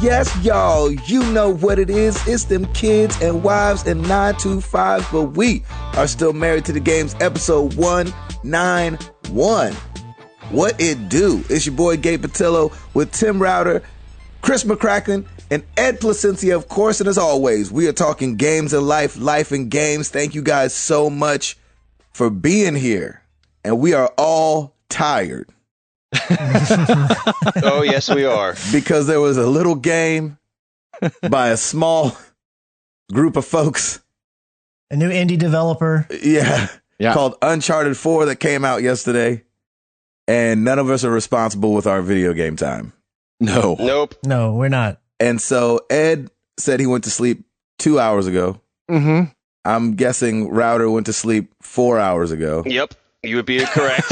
Yes, y'all. You know what it is. It's them kids and wives and 925s, but we are still married to the games. Episode 191. What it do? It's your boy Gabe Patillo with Tim Router, Chris McCracken, and Ed Placencia, of course. And as always, we are talking games and life, life and games. Thank you guys so much for being here. And we are all tired. Oh, yes, we are. Because there was a little game by a small group of folks. A new indie developer. Yeah. Called Uncharted 4 that came out yesterday. And none of us are responsible with our video game time. No. Nope. No, we're not. And so Ed said he went to sleep 2 hours ago. Mm-hmm. I'm guessing Router went to sleep 4 hours ago. Yep. You would be correct.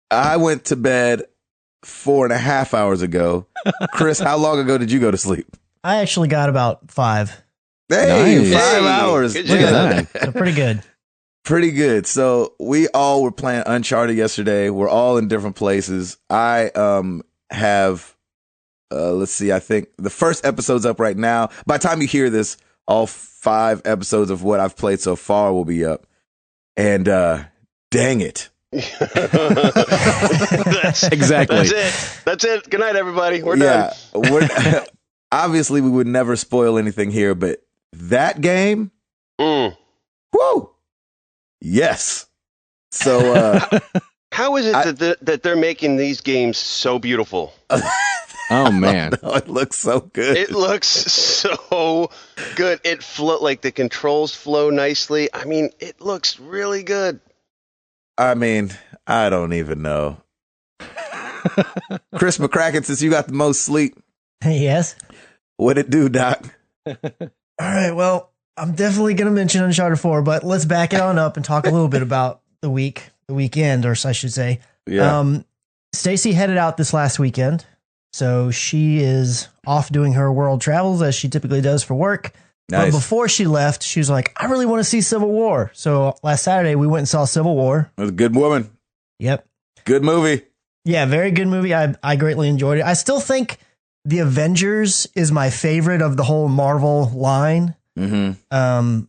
I went to bed 4.5 hours ago. Chris, how long ago did you go to sleep? I actually got about 5. Hey, Nice. 5 hours. Good Look at job. that. So pretty good. Pretty good. So we all were playing Uncharted yesterday. We're all in different places. I have, let's see, I think the first episode's up right now. By the time you hear this, all 5 episodes of what I've played so far will be up. And dang it. Exactly. That's it. Good night, everybody. We're done. Obviously, we would never spoil anything here, but that game, woo, yes. So, how is it that they're making these games so beautiful? Oh, man. It looks so good. It looks so good. It like the controls flow nicely. I mean, it looks really good. I mean, I don't even know. Chris McCracken, since you got the most sleep, Yes. what it do, Doc? All right. Well, I'm definitely going to mention Uncharted 4, but let's back it on up and talk a little bit about the weekend, or I should say. Yeah. Stacy headed out this last weekend. So she is off doing her world travels as she typically does for work. Nice. But before she left, she was like, I really want to see Civil War. So last Saturday, we went and saw Civil War. It was a good woman. Yep. Good movie. Yeah, very good movie. I greatly enjoyed it. I still think The Avengers is my favorite of the whole Marvel line. Mm-hmm.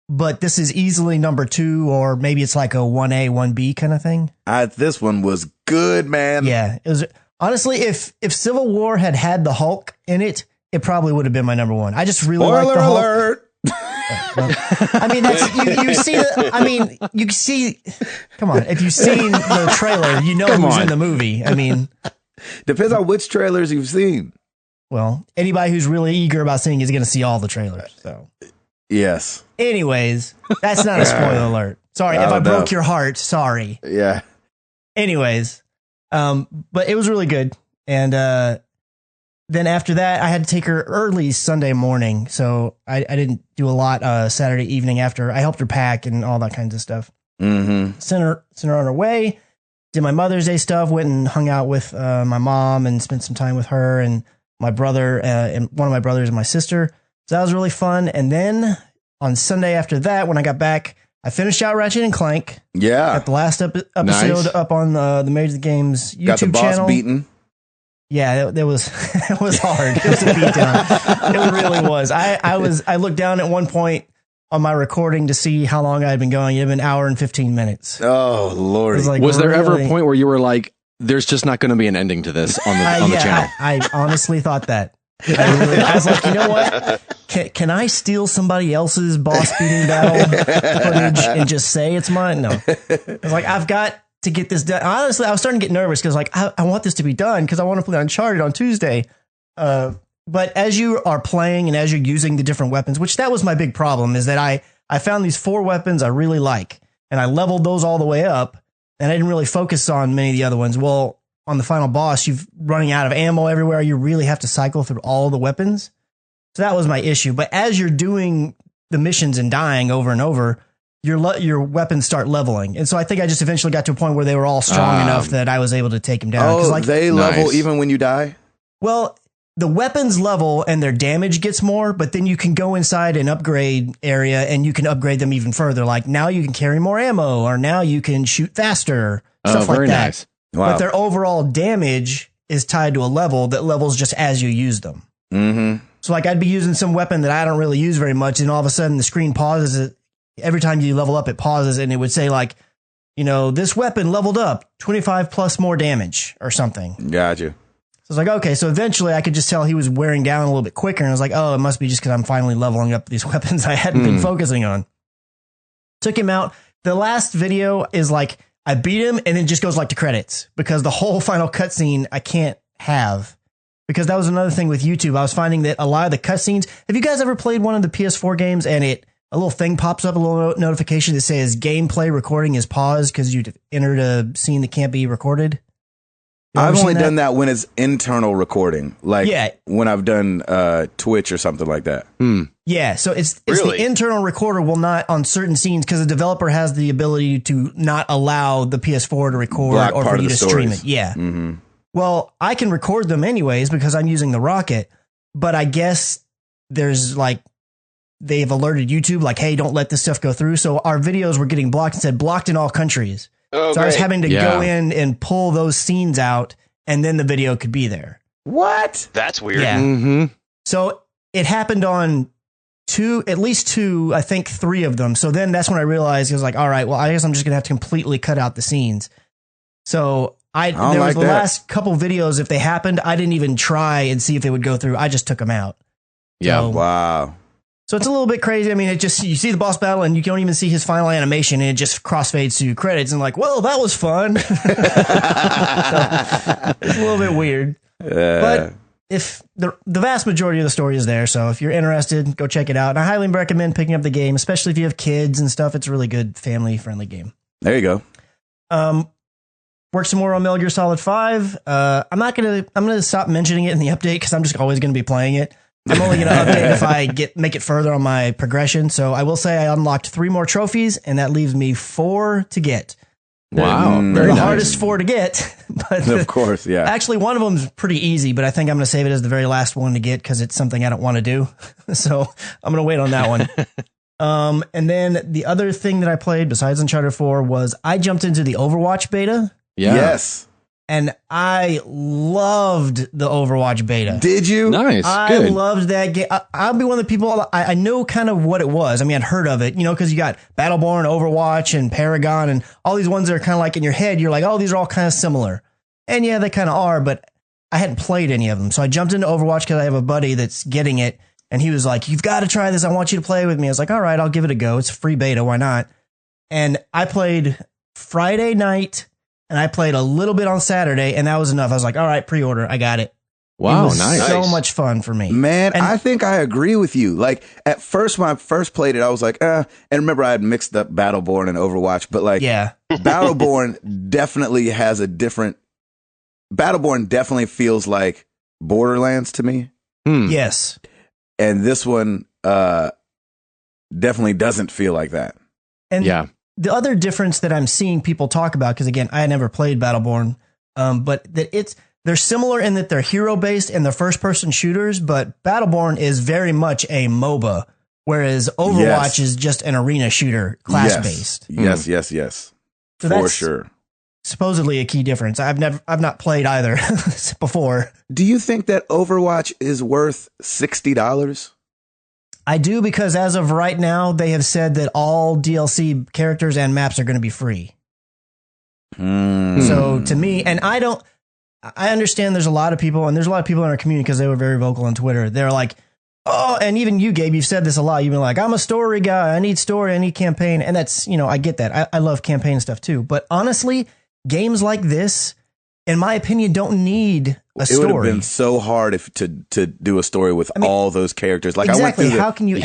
But this is easily number 2, or maybe it's like a 1A, 1B kind of thing. This one was good, man. Yeah. It was honestly, if Civil War had the Hulk in it, it probably would have been my number 1. I just really like the Hulk. Alert. I mean, that's, you see, you see, come on. If you've seen the trailer, you know who's in the movie. I mean, Depends on which trailers you've seen. well, anybody who's really eager about seeing is going to see all the trailers. So, Yes. anyways, that's not a spoiler alert. Sorry if Oh, I no. broke your heart. Sorry. Yeah. Anyways, but it was really good. And then after that, I had to take her early Sunday morning. So I didn't do a lot Saturday evening after. I helped her pack and all that kinds of stuff. Mm-hmm. Sent her on her way. Did my Mother's Day stuff. Went and hung out with my mom and spent some time with her and my brother and one of my brothers and my sister. So that was really fun. And then on Sunday after that, when I got back, I finished out Ratchet and Clank. Yeah. At the last episode Nice. up on the Major Games YouTube Got the boss channel. beaten. Yeah, it was it was hard. It was a beatdown. It really was. I looked down at one point on my recording to see how long I had been going. It had been an hour and 15 minutes. Oh, Lord. Was there ever a point where you were like, there's just not going to be an ending to this on the channel? I honestly thought that. I was like, you know what? Can I steal somebody else's boss beating battle footage and just say it's mine? No. I was like, I've got to get this done. Honestly, I was starting to get nervous because like I want this to be done because I want to play Uncharted on Tuesday. But as you are playing and as you're using the different weapons, which that was my big problem, is that I found these 4 weapons I really like, and I leveled those all the way up, and I didn't really focus on many of the other ones. Well, on the final boss, you're running out of ammo everywhere. You really have to cycle through all the weapons. So that was my issue. But as you're doing the missions and dying over and over, your weapons start leveling. And so I think I just eventually got to a point where they were all strong enough that I was able to take them down. Oh, like, they level even when you die? Well, the weapons level and their damage gets more, but then you can go inside an upgrade area and you can upgrade them even further. Like now you can carry more ammo, or now you can shoot faster, stuff like very that. nice. Wow. But their overall damage is tied to a level that levels just as you use them. Mm-hmm. So like I'd be using some weapon that I don't really use very much, and all of a sudden the screen pauses. It every time you level up, it pauses, and it would say like, this weapon leveled up 25 plus more damage or something. Gotcha. So I was like, okay. So eventually I could just tell he was wearing down a little bit quicker, and I was like, oh, it must be just because I'm finally leveling up these weapons I hadn't been focusing on. Took him out. The last video is like I beat him, and it just goes like to credits because the whole final cutscene I can't have. Because that was another thing with YouTube. I was finding that a lot of the cutscenes. Have you guys ever played one of the PS4 games and a little thing pops up, a little notification that says gameplay recording is paused because you entered a scene that can't be recorded? I've only done that when it's internal recording, like when I've done Twitch or something like that. Yeah, so it's Really? the internal recorder will not on certain scenes because the developer has the ability to not allow the PS4 to record Block or part for of you the to stream stories. it. Yeah. Mm-hmm. Well, I can record them anyways because I'm using the Rocket, but I guess there's like they've alerted YouTube like, hey, don't let this stuff go through. So our videos were getting blocked and said blocked in all countries. Oh, So I was great. having to go in and pull those scenes out, and then the video could be there. What? That's weird. Yeah. Mm-hmm. So it happened on at least two, I think 3 of them. So then that's when I realized, I was like, all right, well, I guess I'm just going to have to completely cut out the scenes. So there was like the that. last couple videos, if they happened, I didn't even try and see if they would go through. I just took them out. Yeah. So, Wow. so it's a little bit crazy. I mean, you see the boss battle and you don't even see his final animation, and it just crossfades to credits and like, well, that was fun. So, it's a little bit weird. But if the vast majority of the story is there, so if you're interested, go check it out. And I highly recommend picking up the game, especially if you have kids and stuff. It's a really good family friendly game. There you go. Work some more on Metal Gear Solid 5. I'm gonna stop mentioning it in the update because I'm just always gonna be playing it. I'm only gonna update if I make it further on my progression. So I will say I unlocked 3 more trophies, and that leaves me 4 to get. Wow. They're Very the nice. hardest 4 to get, but Of course, yeah. actually one of them's pretty easy. But I think I'm gonna save it as the very last one to get because it's something I don't want to do. So I'm gonna wait on that one. And then the other thing that I played besides Uncharted 4 was I jumped into the Overwatch beta. Yeah. Yes. And I loved the Overwatch beta. Did you? Nice. I Good. loved that game. I'll be one of the people, I know kind of what it was. I mean, I'd heard of it, because you got Battleborn, Overwatch, and Paragon, and all these ones that are kind of like in your head. You're like, oh, these are all kind of similar. And yeah, they kind of are, but I hadn't played any of them. So I jumped into Overwatch because I have a buddy that's getting it. And he was like, you've got to try this. I want you to play with me. I was like, all right, I'll give it a go. It's a free beta. Why not? And I played Friday night. And I played a little bit on Saturday, and that was enough. I was like, all right, pre-order. I got it. Wow, It was nice. so much fun for me. Man, And- I think I agree with you. Like at first, when I first played it, I was like, And remember, I had mixed up Battleborn and Overwatch, but like, Yeah. Battleborn definitely has a different. Battleborn definitely feels like Borderlands to me, Yes. and this one definitely doesn't feel like that. And Yeah. the other difference that I'm seeing people talk about, because again, I had never played Battleborn, but that they're similar in that they're hero based and they're first person shooters, but Battleborn is very much a MOBA, whereas Overwatch Yes. is just an arena shooter, class based. Yes, yes, So for that's sure. supposedly a key difference. I've not played either before. Do you think that Overwatch is worth $60? I do, because as of right now, they have said that all DLC characters and maps are going to be free. So to me, and I understand there's a lot of people, and there's a lot of people in our community because they were very vocal on Twitter. They're like, oh, and even you, Gabe, you've said this a lot. You've been like, I'm a story guy. I need story. I need campaign. And that's, I get that. I love campaign stuff too. But honestly, games like this, in my opinion, don't need a story. It would have been so hard to do a story with all those characters. Like Exactly. I went through How can you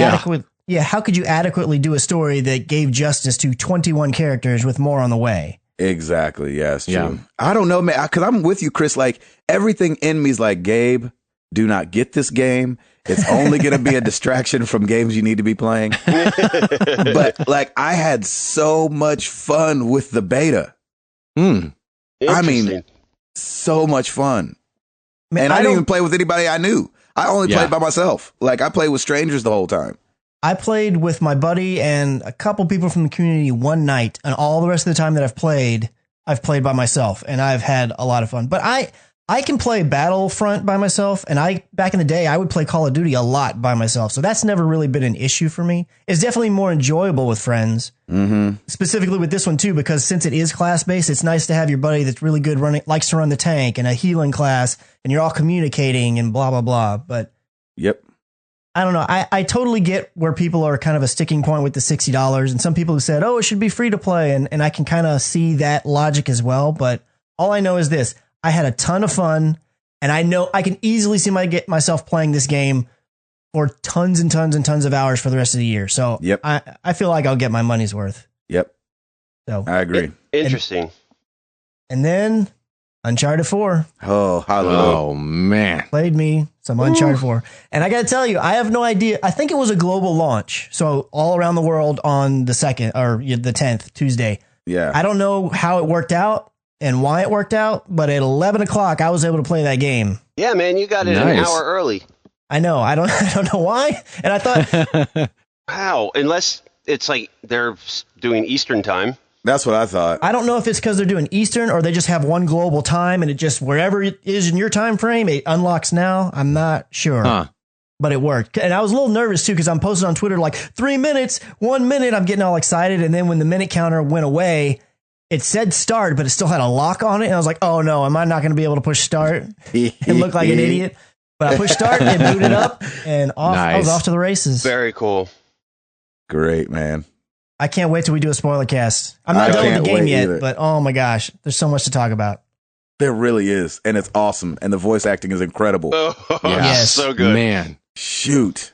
how could you adequately do a story that gave justice to 21 characters with more on the way? Exactly. Yes. Yeah. True. I don't know, man. Because I'm with you, Chris. Like everything in me is like, Gabe, do not get this game. It's only going to be a distraction from games you need to be playing. But like, I had so much fun with the beta. I mean, so much fun. Man, And I didn't even play with anybody I knew. I only played by myself. Like I played with strangers the whole time. I played with my buddy and a couple people from the community one night, and all the rest of the time that I've played by myself, and I've had a lot of fun. But I can play Battlefront by myself, and back in the day, I would play Call of Duty a lot by myself. So that's never really been an issue for me. It's definitely more enjoyable with friends. Mm-hmm. Specifically with this one too, because since it is class based, it's nice to have your buddy that's really good likes to run the tank and a healing class, and you're all communicating and blah blah blah. But yep. I don't know. I totally get where people are kind of a sticking point with the $60, and some people who said, "Oh, it should be free to play," and I can kind of see that logic as well. But all I know is this. I had a ton of fun, and I know I can easily see myself playing this game for tons and tons and tons of hours for the rest of the year. So yep. I feel like I'll get my money's worth. Yep. So I agree. Interesting. And then Uncharted 4. Oh, hallelujah. Oh, man. Played me some Uncharted 4. And I got to tell you, I have no idea. I think it was a global launch. So all around the world on the 2nd or the 10th, Tuesday. Yeah. I don't know how it worked out and why it worked out, but at 11 o'clock, I was able to play that game. Yeah, man, you got it an hour early. I know. I don't know why. And I thought, how? Unless it's like they're doing Eastern time. That's what I thought. I don't know if it's because they're doing Eastern or they just have one global time and it just wherever it is in your time frame, it unlocks now. I'm not sure. But it worked. And I was a little nervous too because I'm posting on Twitter like 3 minutes, 1 minute. I'm getting all excited. And then when the minute counter went away, it said start, but it still had a lock on it. And I was like, oh no, am I not going to be able to push start and look like an idiot? But I pushed start and booted up and off. Nice. I was off to the races. Very cool. Great, man. I can't wait till we do a spoiler cast. I'm not done with the game yet, but oh my gosh, there's so much to talk about. There really is. And it's awesome. And the voice acting is incredible. Oh, yes. So good. Man. Shoot.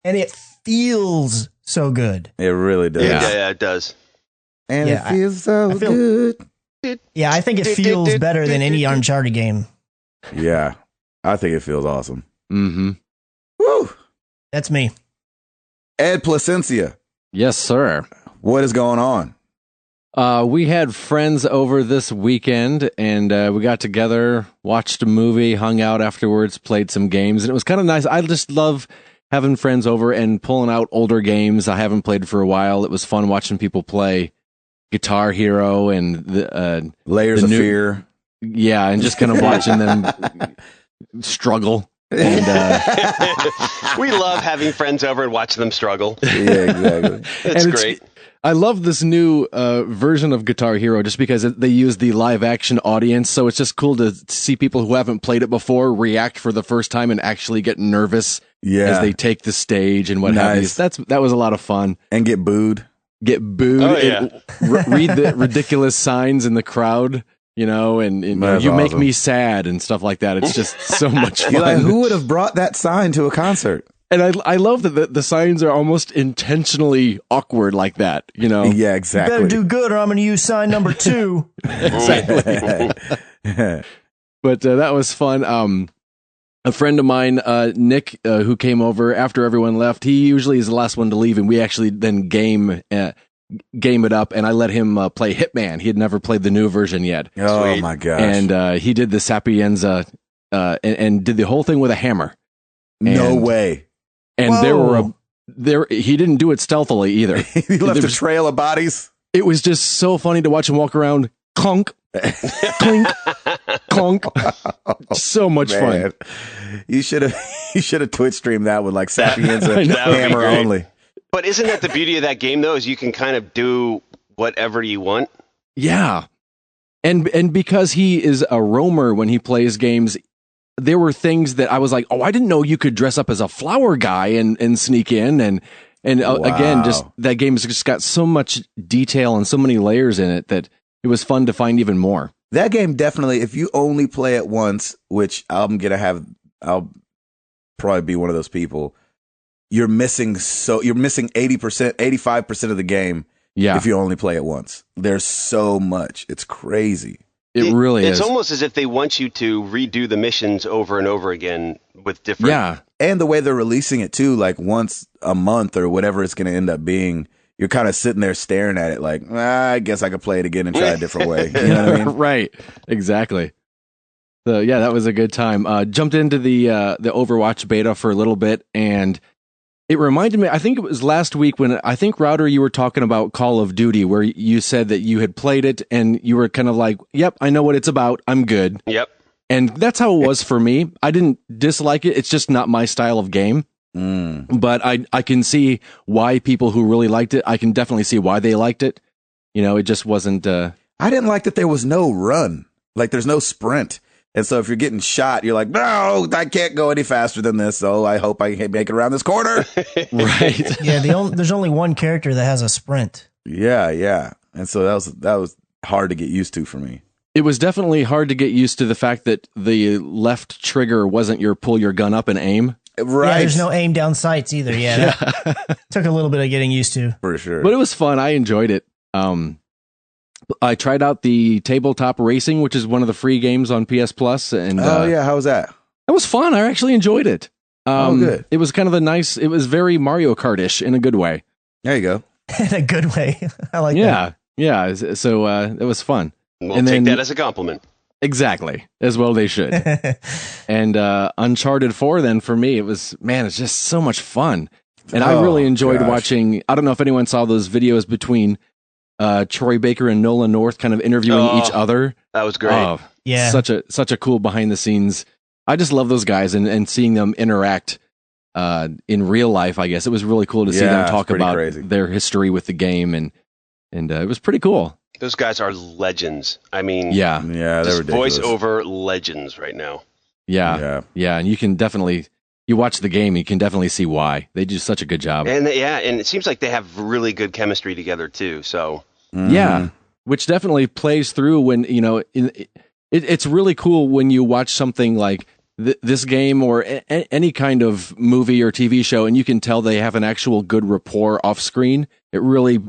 And it feels so good. It really does. Yeah, it does. And it feels so good. Yeah, I think it feels better than any Uncharted game. Yeah, I think it feels awesome. Mm-hmm. Woo! That's me. Ed Placencia. Yes, sir. What is going on? We had friends over this weekend, and we got together, watched a movie, hung out afterwards, played some games, and it was kind of nice. I just love having friends over and pulling out older games I haven't played for a while. It was fun watching people play Guitar Hero and the Layers of Fear. Yeah, and just kind of watching them struggle. And we love having friends over and watching them struggle. Yeah, exactly. It's great. I love this new version of Guitar Hero just because they use the live action audience. So it's just cool to see people who haven't played it before react for the first time and actually get nervous as they take the stage and what have you. That was a lot of fun. And get booed. Get booed. Oh, yeah. Read the ridiculous signs in the crowd. You know, and you awesome. Make me sad and stuff like that. It's just so much fun. You're like, who would have brought that sign to a concert? And I love that the signs are almost intentionally awkward like that, you know? Yeah, exactly. You better do good or I'm going to use sign number 2. Exactly. But that was fun. A friend of mine, Nick, who came over after everyone left, he usually is the last one to leave, and we actually then game it up, and I let him play Hitman. He had never played the new version yet. Oh, sweet. My gosh. And he did the Sapienza and did the whole thing with a hammer. No way. And he didn't do it stealthily either. He left a trail of bodies. It was just so funny to watch him walk around. Clunk, clink, clunk. So much fun. You should have Twitch streamed that with like Sapienza hammer only. But isn't that the beauty of that game, though, is you can kind of do whatever you want? Yeah. And because he is a roamer when he plays games, there were things that I was like, oh, I didn't know you could dress up as a flower guy and sneak in. And wow. Again, just that game has just got so much detail and so many layers in it that it was fun to find even more. That game definitely, if you only play it once, which I'll probably be one of those people. You're missing 80%, 85% of the game if you only play it once. There's so much. It's crazy. It really is. It's almost as if they want you to redo the missions over and over again with different... Yeah, and the way they're releasing it too, like once a month or whatever it's going to end up being, you're kind of sitting there staring at it like, I guess I could play it again and try a different way. You know what I mean? Right, exactly. So yeah, that was a good time. Jumped into the Overwatch beta for a little bit, and it reminded me, I think it was last week when I think, Router, you were talking about Call of Duty, where you said that you had played it and you were kind of like, yep, I know what it's about. I'm good. Yep. And that's how it was for me. I didn't dislike it. It's just not my style of game. But I can see why people who really liked it, I can definitely see why they liked it. It just wasn't... I didn't like that there was no run. Like, there's no sprint. And so if you're getting shot, you're like, no, I can't go any faster than this. So I hope I can make it around this corner. Right. Yeah, there's only one character that has a sprint. Yeah. And so that was hard to get used to for me. It was definitely hard to get used to the fact that the left trigger wasn't your pull your gun up and aim. Right. Yeah, there's no aim down sights either. Yeah. Took a little bit of getting used to. For sure. But it was fun. I enjoyed it. I tried out the tabletop racing, which is one of the free games on PS Plus. And how was that? It was fun. I actually enjoyed it. Good. It was kind of it was very Mario Kart-ish in a good way. There you go. In a good way. I like that. Yeah. So it was fun. We'll take that as a compliment. Exactly. As well they should. And Uncharted 4 then for me, it's just so much fun. And I really enjoyed watching, I don't know if anyone saw those videos between Troy Baker and Nolan North kind of interviewing each other. That was great. Oh, Yeah. Such a cool behind the scenes. I just love those guys and seeing them interact in real life, I guess. It was really cool to see them talk about their history with the game and it was pretty cool. Those guys are legends. I mean, they're ridiculous. voiceover legends right now. Yeah. And you can definitely, you watch the game, you can definitely see why. They do such a good job. And and it seems like they have really good chemistry together too. So yeah, which definitely plays through when, it's really cool when you watch something like this game or any kind of movie or TV show, and you can tell they have an actual good rapport off screen. It really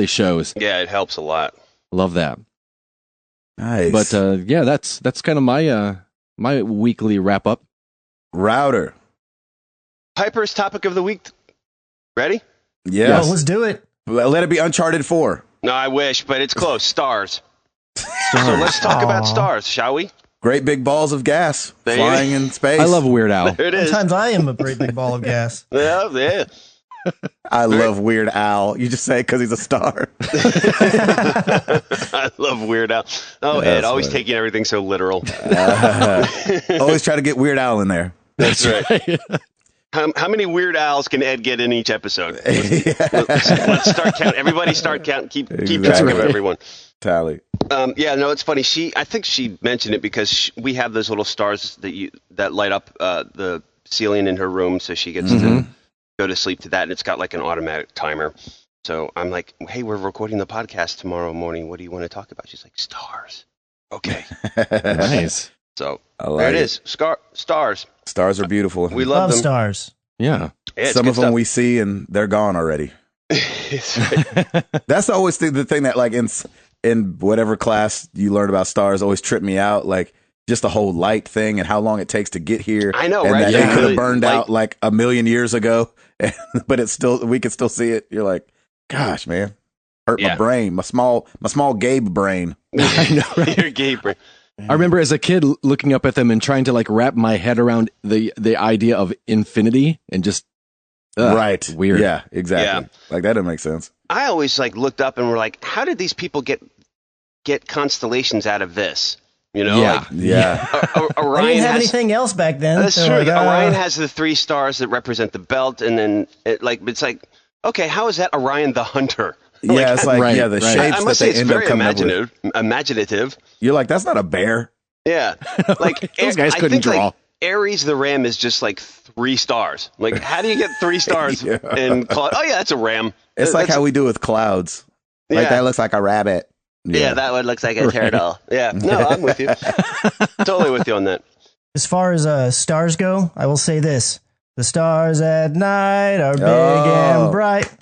shows. Yeah, it helps a lot. Love that. Nice. But that's kind of my weekly wrap up. Router. Piper's topic of the week. Ready? Yes. Let's do it. Let it be Uncharted 4. No, I wish, but it's close. Stars. So let's talk about stars, shall we? Great big balls of gas flying in space. I love Weird Al. There it is. Sometimes I am a great big ball of gas. Yeah. I love Weird Al. You just say it because he's a star. I love Weird Al. Oh, Ed, always funny. taking everything so literal. Always try to get Weird Al in there. That's right. How many Weird Owls can Ed get in each episode? Let's start count. Everybody start count. Keep track of everyone. Tally. It's funny. I think she mentioned it because we have those little stars that light up the ceiling in her room, so she gets to go to sleep to that, and it's got like an automatic timer. So I'm like, hey, we're recording the podcast tomorrow morning. What do you want to talk about? She's like, stars. Okay. Nice. So there it is. Stars. Stars are beautiful. We love them. stars. Yeah. Some of them we see and they're gone already. That's always the thing that like in whatever class you learn about stars always trip me out. Like just the whole light thing and how long it takes to get here. I know, and right? That it could Really, have burned out like a million years ago, but we can still see it. You're like, gosh, man, hurt my brain, my small Gabe brain. I know, right? Your Gabe brain. I remember as a kid looking up at them and trying to like wrap my head around the idea of infinity and just right, weird. Yeah, exactly. Yeah. Like that doesn't make sense. I always like looked up and were like, how did these people get constellations out of this? Yeah. Orion I didn't have anything else back then. That's true. Like, Orion has the 3 stars that represent the belt, and then it's like, okay, how is that Orion the Hunter? Yeah, it's like the shapes I that must say they it's end up very coming imaginative. You're like, that's not a bear. Yeah, like those guys couldn't draw. Like, Aries the ram is just like 3 stars. Like, how do you get 3 stars in cloud? Oh yeah, that's a ram. It's like how we do with clouds. Like that looks like a rabbit. Yeah, that one looks like a turtle. Yeah, no, I'm with you. Totally with you on that. As far as stars go, I will say this: the stars at night are big and bright.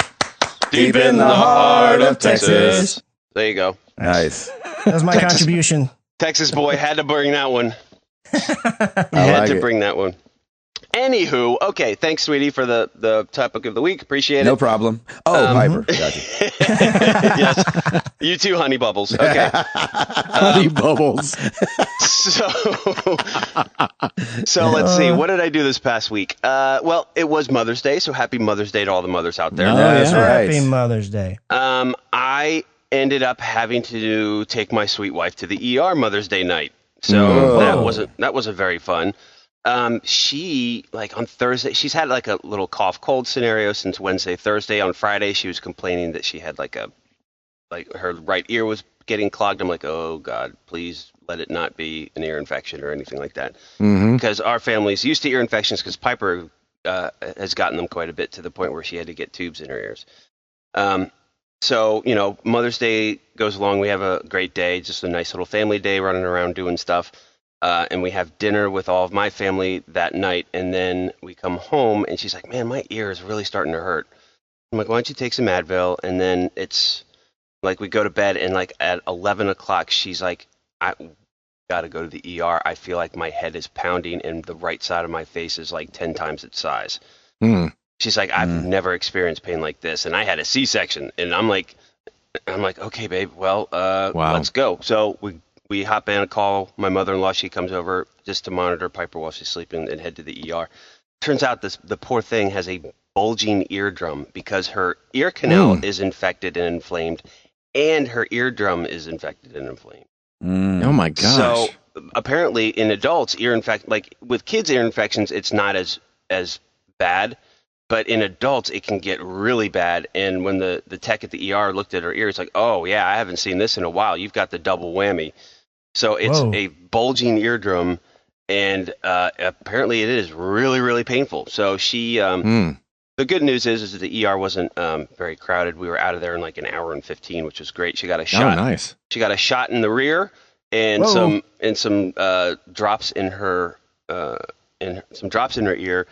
Deep in the heart of Texas. There you go. Nice. That was my contribution. Texas boy had to bring that one. Bring that one. Anywho, okay, thanks, sweetie, for the topic of the week. Appreciate it. No problem. Oh, Piper. Gotcha. Yes. You too, Honey Bubbles. Okay. Honey Bubbles. So let's see. What did I do this past week? Well, it was Mother's Day, so happy Mother's Day to all the mothers out there. That's right. Happy Mother's Day. I ended up having to take my sweet wife to the ER Mother's Day night. So that wasn't very fun. She, like, on Thursday, she's had like a little cough cold scenario since Wednesday, Thursday. On Friday, she was complaining that she had like her right ear was getting clogged. I'm like, oh God, please let it not be an ear infection or anything like that. Because our family's used to ear infections because Piper has gotten them quite a bit to the point where she had to get tubes in her ears. So, Mother's Day goes along. We have a great day, just a nice little family day, running around doing stuff. And we have dinner with all of my family that night. And then we come home, and she's like, man, my ear is really starting to hurt. I'm like, why don't you take some Advil? And then it's like we go to bed, and like at 11 o'clock, she's like, I got to go to the ER. I feel like my head is pounding, and the right side of my face is like 10 times its size. She's like, I've never experienced pain like this. And I had a C-section. And I'm like, okay, babe, well, let's go. So we hop in and call my mother-in-law. She comes over just to monitor Piper while she's sleeping and head to the ER. Turns out the poor thing has a bulging eardrum because her ear canal is infected and inflamed, and her eardrum is infected and inflamed. Oh my gosh. So apparently in adults, with kids' ear infections, it's not as bad. But in adults, it can get really bad. And when the tech at the ER looked at her ear, it's like, oh, yeah, I haven't seen this in a while. You've got the double whammy. So it's a bulging eardrum, and apparently it is really, really painful. So she the good news is that the ER wasn't very crowded. We were out of there in like an hour and 15, which was great. She got a shot. Oh, nice. She got a shot in the rear and some drops in her ear,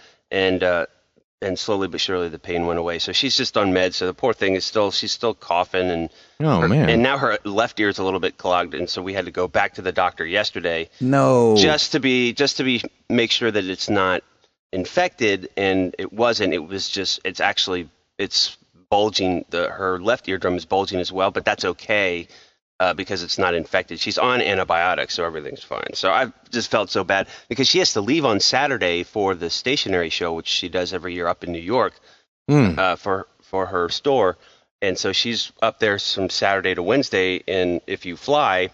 and slowly but surely the pain went away. So she's just on meds. So the poor thing she's still coughing, and and now her left ear is a little bit clogged, and so we had to go back to the doctor yesterday. No, just to make sure that it's not infected, and it wasn't. It was just it's bulging. Her left eardrum is bulging as well, but that's okay. Because it's not infected. She's on antibiotics, so everything's fine. So I've just felt so bad because she has to leave on Saturday for the stationery show, which she does every year up in New York for her store. And so she's up there from Saturday to Wednesday. And if you fly,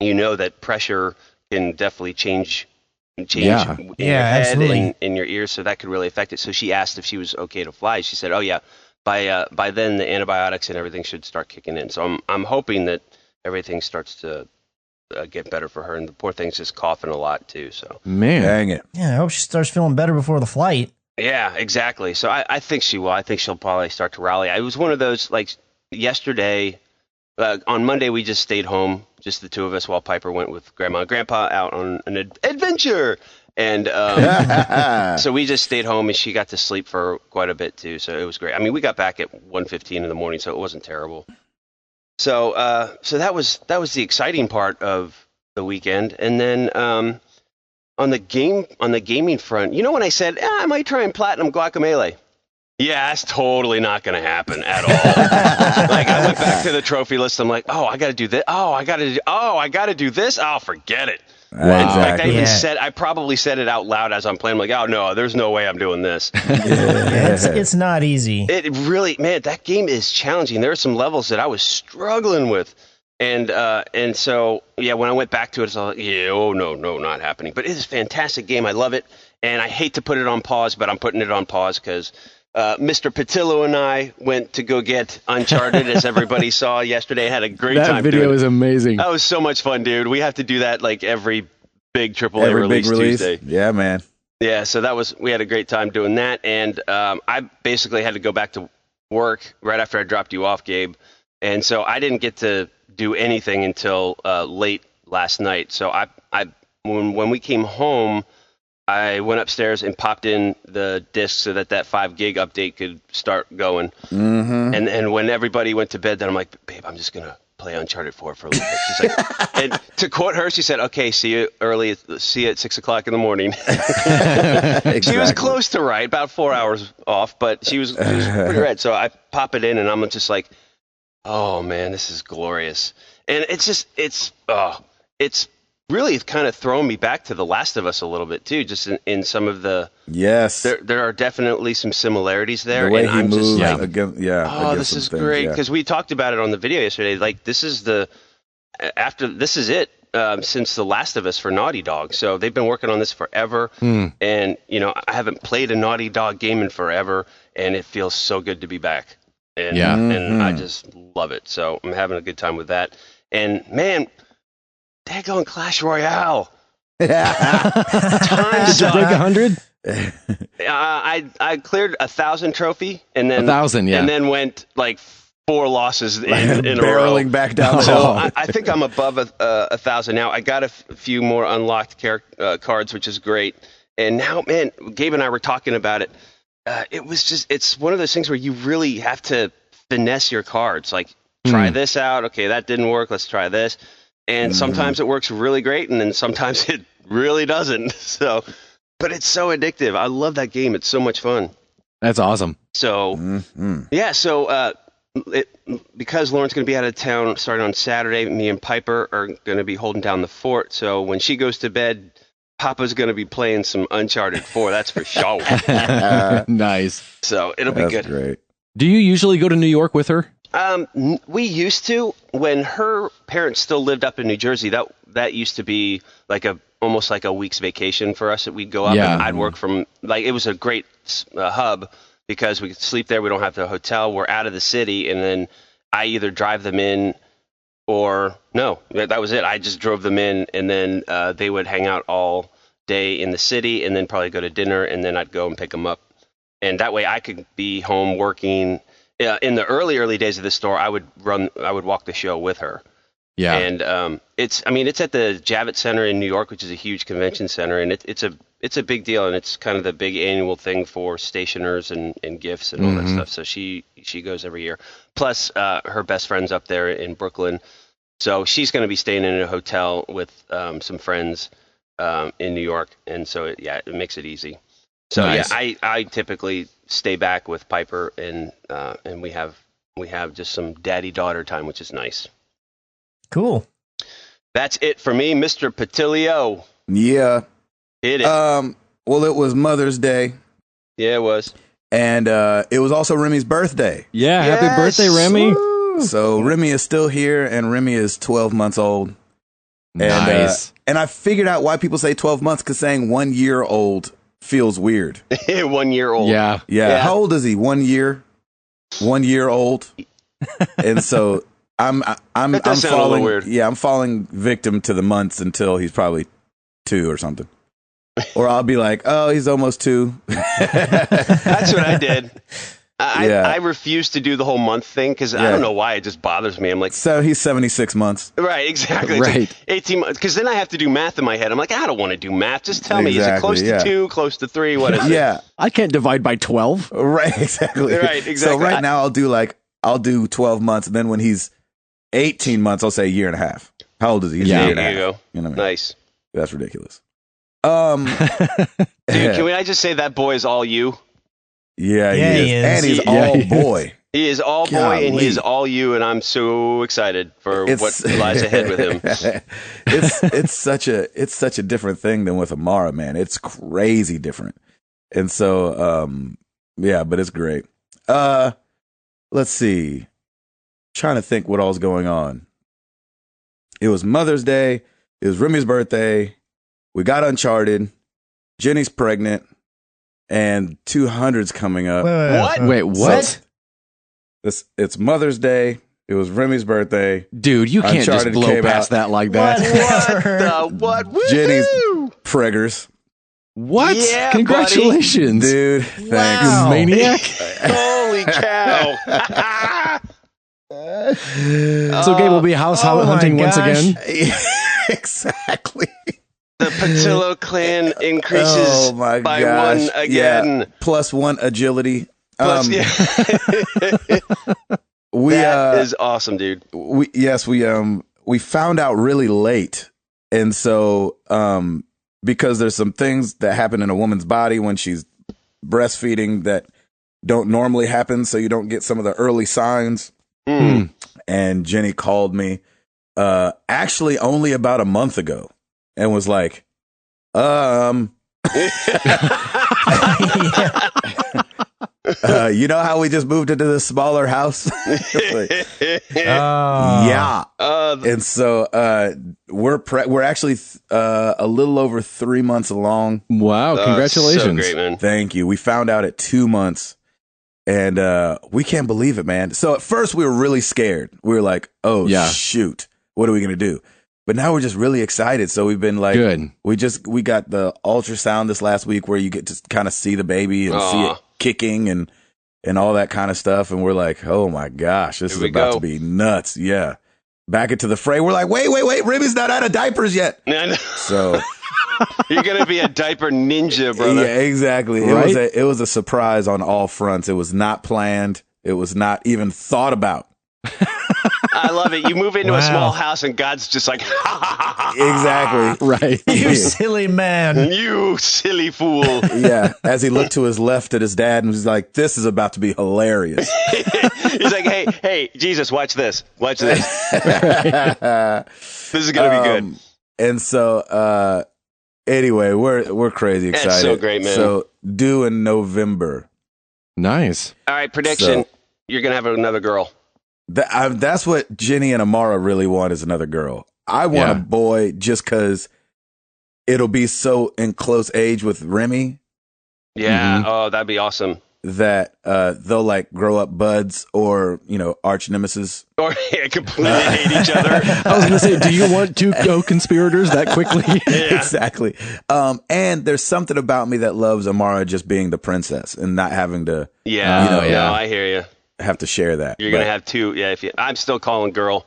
you know that pressure can definitely change in your head and in your ears. So that could really affect it. So she asked if she was okay to fly. She said, oh, yeah, by then the antibiotics and everything should start kicking in. So I'm hoping that everything starts to get better for her, and the poor thing's just coughing a lot too. So, man, dang it! Yeah, I hope she starts feeling better before the flight. Yeah, exactly. So I think she will. I think she'll probably start to rally. I was one of those, like yesterday, on Monday we just stayed home, just the two of us, while Piper went with Grandma and Grandpa out on an adventure, and so we just stayed home, and she got to sleep for quite a bit too. So it was great. I mean, we got back at 1:15 in the morning, so it wasn't terrible. So that was the exciting part of the weekend, and then on the gaming front, when I said I might try and platinum Guacamelee, yeah, that's totally not going to happen at all. Like I went back to the trophy list, I'm like, oh, I got to do this, I got to do this, forget it. Wow. In fact, I probably said it out loud as I'm playing. I'm like, oh no, there's no way I'm doing this. It's not easy. It really, man, that game is challenging. There are some levels that I was struggling with, and so yeah, when I went back to it, it's all like, no, not happening. But it is a fantastic game. I love it, and I hate to put it on pause, but I'm putting it on pause because Mr. Patillo and I went to go get Uncharted, as everybody saw yesterday. Had a great time. That video was amazing. That was so much fun, dude. We have to do that like every big AAA release Tuesday. Yeah, man. Yeah, so we had a great time doing that, and I basically had to go back to work right after I dropped you off, Gabe, and so I didn't get to do anything until late last night. So when we came home, I went upstairs and popped in the disc so that 5 gig update could start going. Mm-hmm. And when everybody went to bed, then I'm like, babe, I'm just gonna play Uncharted 4 for a little bit. She's like, and to quote her, she said, okay, see you at 6 o'clock in the morning. Exactly. She was close to right, about 4 hours off, but she was pretty right. So I pop it in, and I'm just like, oh man, this is glorious. And it's really kind of thrown me back to The Last of Us a little bit too, just in some of the there are definitely some similarities there. The way and he I'm moves, just like, this is great, because we talked about it on the video yesterday. Like this is it. since The Last of Us for Naughty Dog. So they've been working on this forever. And, I haven't played a Naughty Dog game in forever, and it feels so good to be back. And, and I just love it. So I'm having a good time with that. And, man, daggone Clash Royale. Time Did you break 100? I cleared 1,000 trophy, and then 1,000, yeah, and then went like 4 losses in a row. Barreling back down the So hill. I think I'm above 1,000 now. I got a few more unlocked cards, which is great. And now, man, Gabe and I were talking about it. It's one of those things where you really have to finesse your cards. Like, try this out. Okay, that didn't work. Let's try this. And sometimes it works really great, and then sometimes it really doesn't. So, but it's so addictive. I love that game. It's so much fun. That's awesome. So, yeah. So, because Lauren's going to be out of town starting on Saturday, me and Piper are going to be holding down the fort. So when she goes to bed, Papa's going to be playing some Uncharted 4. That's for sure. Nice. So it'll be good. That's great. Do you usually go to New York with her? We used to. When her parents still lived up in New Jersey, that used to be like almost like a week's vacation for us. That we'd go up and I'd work from, like, it was a great hub because we could sleep there. We don't have the hotel. We're out of the city, and then I either drive them in or no. That was it. I just drove them in, and then they would hang out all day in the city, and then probably go to dinner, and then I'd go and pick them up, and that way I could be home working. In the early days of the store, I would walk the show with her. Yeah. And it's at the Javits Center in New York, which is a huge convention center, and it's a big deal, and it's kind of the big annual thing for stationers and gifts and all that stuff. So she goes every year. Plus, her best friend's up there in Brooklyn, so she's going to be staying in a hotel with some friends in New York, and so it makes it easy. So nice. Yeah, I typically stay back with Piper, and we have just some daddy-daughter time, which is nice. Cool. That's it for me, Mr. Patilio. Yeah. Hit it. Well, it was Mother's Day. Yeah, it was. And it was also Remy's birthday. Yeah, yes. Happy birthday, Remy. Woo. So Remy is still here, and Remy is 12 months old. Nice. And I figured out why people say 12 months, because saying 1 year old feels weird. 1 year old. Yeah. How old is he? 1 year? 1 year old? And so I'm falling weird. Yeah, I'm falling victim to the months until he's probably 2 or something. Or I'll be like, oh, he's almost 2. That's what I did. I refuse to do the whole month thing because I don't know why, it just bothers me. I'm like, so he's 76 months. Right, exactly. It's right. Like 18 months. Because then I have to do math in my head. I'm like, I don't want to do math. Just tell me, is it close to 2, close to 3? What is it? Yeah. I can't divide by 12. Right, exactly. Right, exactly. So right now I'll do 12 months. And then when he's 18 months, I'll say 1.5 years. How old is he? He's there a year you and a half. go. You know what I mean? Nice. That's ridiculous. Dude, can I just say that boy is all you? Yeah, he is. And he's all boy. He is all boy, and he is all you, and I'm so excited for what lies ahead with him. It's such a different thing than with Amara, man. It's crazy different. And so but it's great. Let's see. Trying to think what all's going on. It was Mother's Day, it was Remy's birthday, we got Uncharted, Jenny's pregnant, and 200's coming up. Wait, what? It's Mother's Day. It was Remy's birthday. Dude, you can't Uncharted just blow past that like that. What? Jenny's preggers. What? Yeah, Congratulations. Dude, thanks. Wow. You maniac. Holy cow. So Gabe will be house hunting once again. Exactly. The Patillo clan increases by 1 again. Yeah. Plus 1 agility. Plus, that is awesome, dude. We found out really late, and so because there's some things that happen in a woman's body when she's breastfeeding that don't normally happen, so you don't get some of the early signs. And Jenny called me actually only about a month ago and was like, You know how we just moved into this smaller house? Yeah. And so we're actually a little over 3 months along. Wow, congratulations. So great, man. Thank you. We found out at 2 months, and we can't believe it, man. So at first we were really scared. We were like, oh, shoot, what are we going to do? But now we're just really excited. So we've been like, good. We got the ultrasound this last week where you get to kind of see the baby and see it kicking and all that kind of stuff. And we're like, oh my gosh, this is about to be nuts. Yeah. Back into the fray. We're like, wait. Remy's not out of diapers yet. So you're going to be a diaper ninja, brother. Yeah, exactly. Right? It was a surprise on all fronts. It was not planned. It was not even thought about. I love it. You move into a small house and God's just like, exactly. Right. You silly man. You silly fool. Yeah. As he looked to his left at his dad and was like, this is about to be hilarious. He's like, hey, Jesus, watch this. Watch this. This is going to be good. And so, anyway, we're crazy excited. That's so great, man. So due in November. Nice. All right, prediction. You're going to have another girl. That's what Jenny and Amara really want, is another girl. I want a boy just because it'll be so in close age with Remy. Yeah. Oh, that'd be awesome. That they'll like grow up buds or, arch nemesis. Or completely hate each other. I was going to say, do you want two co-conspirators that quickly? Yeah. Exactly. And there's something about me that loves Amara just being the princess and not having to. Yeah. I hear you. Have to share that. You're going to have two. Yeah. I'm still calling girl.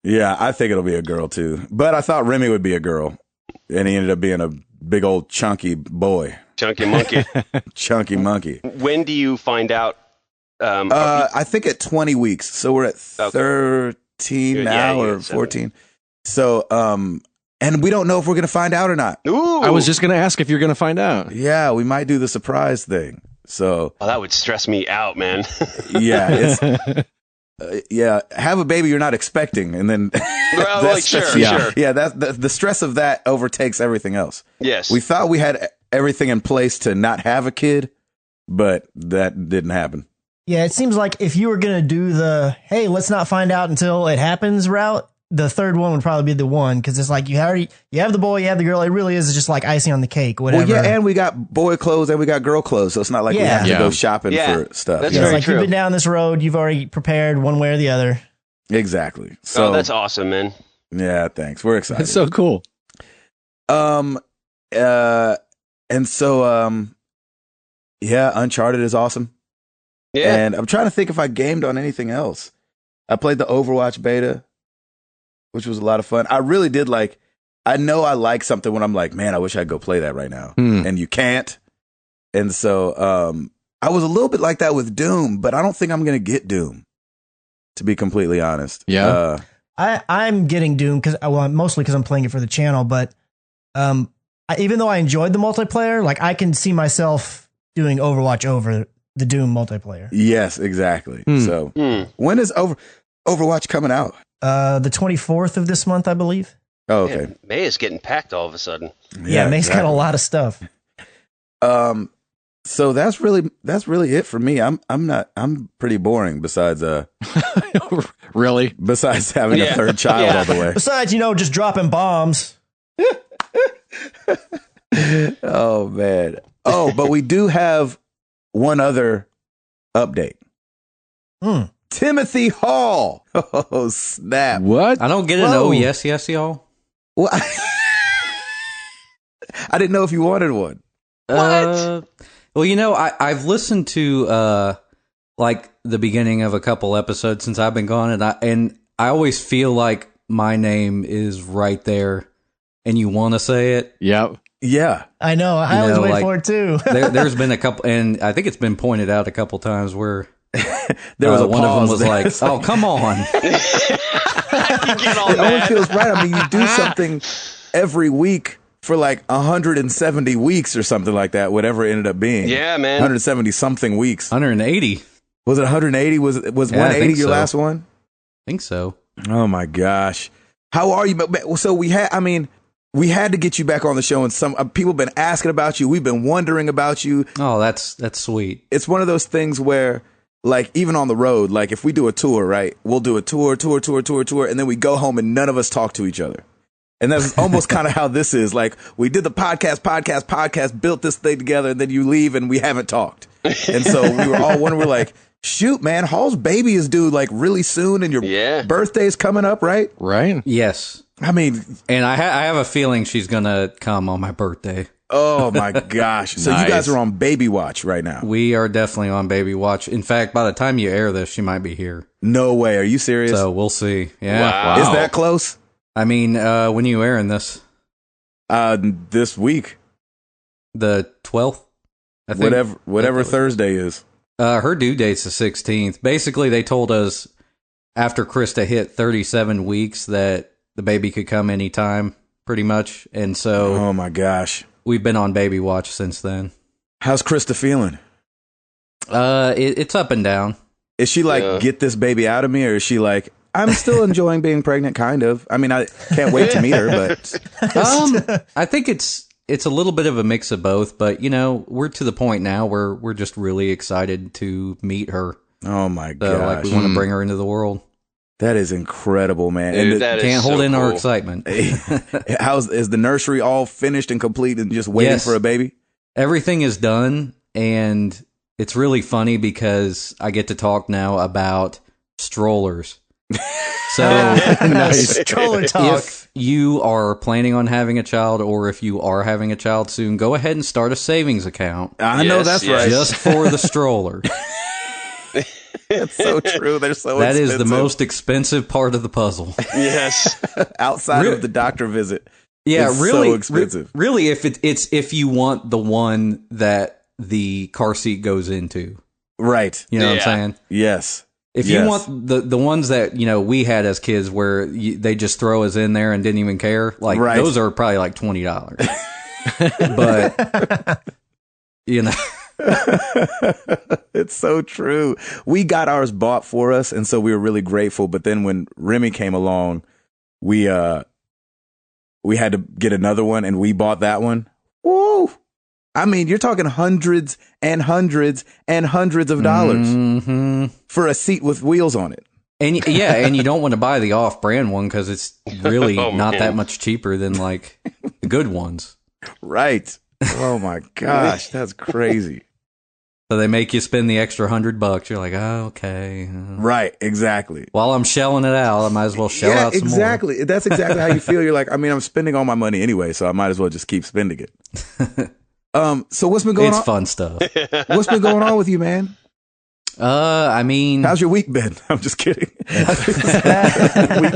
Yeah, I think it'll be a girl too. But I thought Remy would be a girl, and he ended up being a big old chunky boy. Chunky monkey. Chunky monkey. When do you find out? I think at 20 weeks. So we're at 13 now or 14. So, and we don't know if we're going to find out or not. Ooh. I was just going to ask if you're going to find out. Yeah, we might do the surprise thing. So, that would stress me out, man. Yeah, it's have a baby you're not expecting, and then sure. Yeah, that the stress of that overtakes everything else. Yes, we thought we had everything in place to not have a kid, but that didn't happen. Yeah, it seems like if you were gonna do the hey, let's not find out until it happens route, the third one would probably be the one, because it's like you have the boy, you have the girl. It really is just like icing on the cake, whatever. Well, yeah, and we got boy clothes and we got girl clothes, so it's not like we have to go shopping for stuff. That's very true. You've been down this road, you've already prepared one way or the other. Exactly. So that's awesome, man. Yeah, thanks. We're excited. It's so cool. And so Uncharted is awesome. Yeah. And I'm trying to think if I gamed on anything else. I played the Overwatch beta, which was a lot of fun. I really did I know I like something when I'm like, man, I wish I'd go play that right now. And you can't. And so I was a little bit like that with Doom, but I don't think I'm going to get Doom, to be completely honest. Yeah. I'm getting Doom mostly because I'm playing it for the channel, but even though I enjoyed the multiplayer, I can see myself doing Overwatch over the Doom multiplayer. Yes, exactly. So when is Overwatch coming out? The 24th of this month, I believe. Oh, okay. Man, May is getting packed all of a sudden. Yeah, May's got a lot of stuff. So that's really it for me. I'm pretty boring besides Really? Besides having a third child all the way. Besides, just dropping bombs. Oh man. Oh, but we do have one other update. Timothy Hall. Oh, snap. What? I don't get an oh, yes, y'all. Well, I didn't know if you wanted one. What? Well, I've listened to the beginning of a couple episodes since I've been gone, and I always feel like my name is right there, and you want to say it. Yep. Yeah. I know. I always wait for it too. There's been a couple, and I think it's been pointed out a couple times where there was one of them was like, "Oh, come on." It only feels right. I mean, you do something every week for 170 weeks or something like that, whatever it ended up being. Yeah, man. 170 something weeks. 180. Was it 180? Was 180 your last one? I think so. Oh my gosh. How are you? So we had, we had to get you back on the show, and some people have been asking about you. We've been wondering about you. Oh, that's sweet. It's one of those things where, like, even on the road, like if we do a tour, right? We'll do a tour, and then we go home and none of us talk to each other. And that's almost kind of how this is. Like, we did the podcast, built this thing together, and then you leave and we haven't talked. And so we were all wondering, we're like, shoot, man, Hall's baby is due like really soon, and your birthday's coming up, right? Right. Yes. I mean, and I have a feeling she's gonna come on my birthday. Oh my gosh! So you guys are on baby watch right now. We are definitely on baby watch. In fact, by the time you air this, she might be here. No way! Are you serious? So we'll see. Yeah. Wow. Is that close? I mean, when are you airing this? This week. The 12th. I think. Whatever Thursday is. Her due date's the 16th. Basically, they told us after Krista hit 37 weeks that the baby could come anytime, pretty much. And so, oh my gosh, we've been on baby watch since then. How's Krista feeling? It's up and down. Is she like, get this baby out of me, or is she like, I'm still enjoying being pregnant, kind of? I mean, I can't wait to meet her, but I think it's a little bit of a mix of both. But you know, we're to the point now where we're just really excited to meet her. Oh my gosh, like we want to bring her into the world. That is incredible, man. Dude, and that can't is hold so in cool. our excitement. Is the nursery all finished and complete and just waiting for a baby? Everything is done, and it's really funny because I get to talk now about strollers. So nice. Stroller talk. If you are planning on having a child, or if you are having a child soon, go ahead and start a savings account. I know that's right. Just for the stroller. It's so true. They're so that expensive. is the most expensive part of the puzzle. Yes. Outside of the doctor visit. Yeah, it's really so expensive. Really, if it's if you want the one that the car seat goes into. Right. You know what I'm saying? Yes. If you want the ones that, you know, we had as kids where they just throw us in there and didn't even care, like those are probably like $20. But you know, it's so true. We got ours bought for us, and so we were really grateful. But then when Remy came along, we had to get another one, and we bought that one. Woo! I mean, you're talking hundreds and hundreds and hundreds of dollars for a seat with wheels on it. And and you don't want to buy the off-brand one because it's really not that much cheaper than like the good ones. Right. Oh my gosh, that's crazy. So they make you spend the extra $100. You're like, oh, okay. Right, exactly. While I'm shelling it out, I might as well shell out some more. Exactly. That's exactly how you feel. You're like, I mean, I'm spending all my money anyway, so I might as well just keep spending it. So what's been going on? It's fun stuff. What's been going on with you, man? I mean, how's your week been? I'm just kidding. Week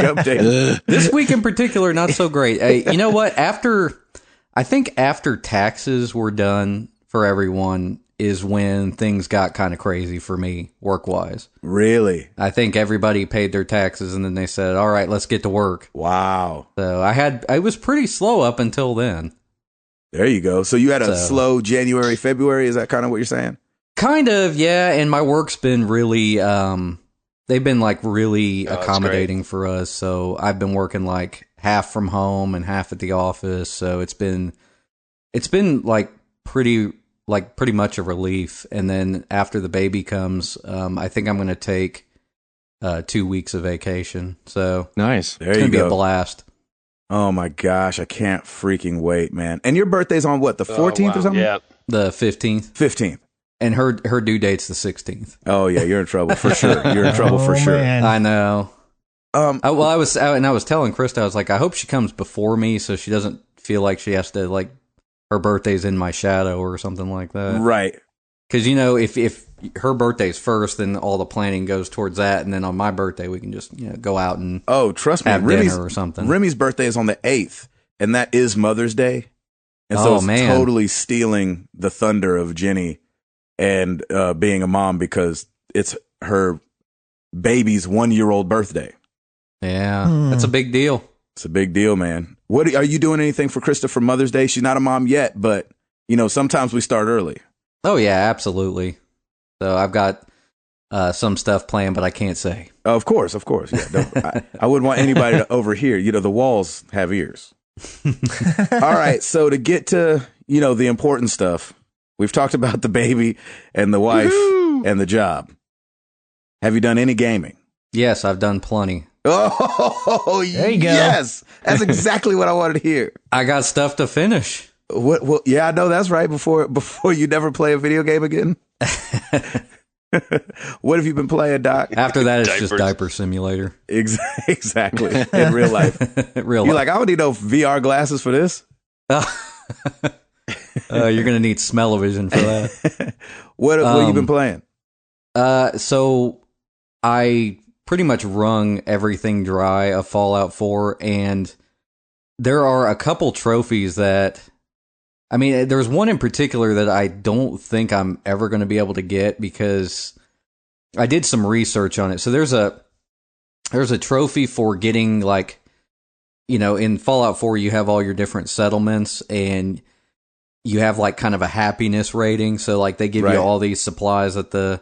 update. This week in particular, not so great. You know what? I think after taxes were done for everyone is when things got kind of crazy for me work-wise. Really? I think everybody paid their taxes and then they said, all right, let's get to work. Wow. So I was pretty slow up until then. There you go. So you had a slow January, February. Is that kind of what you're saying? Kind of, yeah. And my work's been really, they've been like really accommodating for us. So I've been working like half from home and half at the office. So it's been like pretty much a relief. And then after the baby comes, I think I'm going to take 2 weeks of vacation. So nice. There it's you going to be go. a blast. Oh my gosh, I can't freaking wait, man. And your birthday's on what, the 14th or something? Yeah. The 15th. 15th. And her due date's the 16th. Oh yeah, you're in trouble for sure. You're in trouble for sure. Man. I know. I was telling Krista, I was like, I hope she comes before me so she doesn't feel like she has to, like, her birthday's in my shadow or something like that. Right. Because, you know, if her birthday's first, then all the planning goes towards that. And then on my birthday, we can just, you know, go out and trust me, have dinner or something. Remy's birthday is on the 8th, and that is Mother's Day. And so it's totally stealing the thunder of Jenny and being a mom because it's her baby's 1-year-old birthday. Yeah, that's a big deal. It's a big deal, man. What are you doing anything for Krista for Mother's Day? She's not a mom yet, but you know, sometimes we start early. Oh yeah, absolutely. So I've got some stuff planned, but I can't say. Of course. Yeah, I wouldn't want anybody to overhear. You know, the walls have ears. All right, so to get to, the important stuff, we've talked about the baby and the wife and the job. Have you done any gaming? Yes, I've done plenty. Oh, There you go. Yes. That's exactly what I wanted to hear. I got stuff to finish. What? Well, yeah, I know that's right. Before you never play a video game again. What have you been playing, Doc? After that, it's just Diaper Simulator. Exactly. In real life. You're like, I don't need no VR glasses for this. You're going to need smell-o-vision for that. What have you been playing? So I pretty much wrung everything dry of Fallout 4, and there are a couple trophies that... I mean, there's one in particular that I don't think I'm ever going to be able to get because I did some research on it. So there's a trophy for getting, like, in Fallout 4 you have all your different settlements and you have like kind of a happiness rating. So like they give you all these supplies that the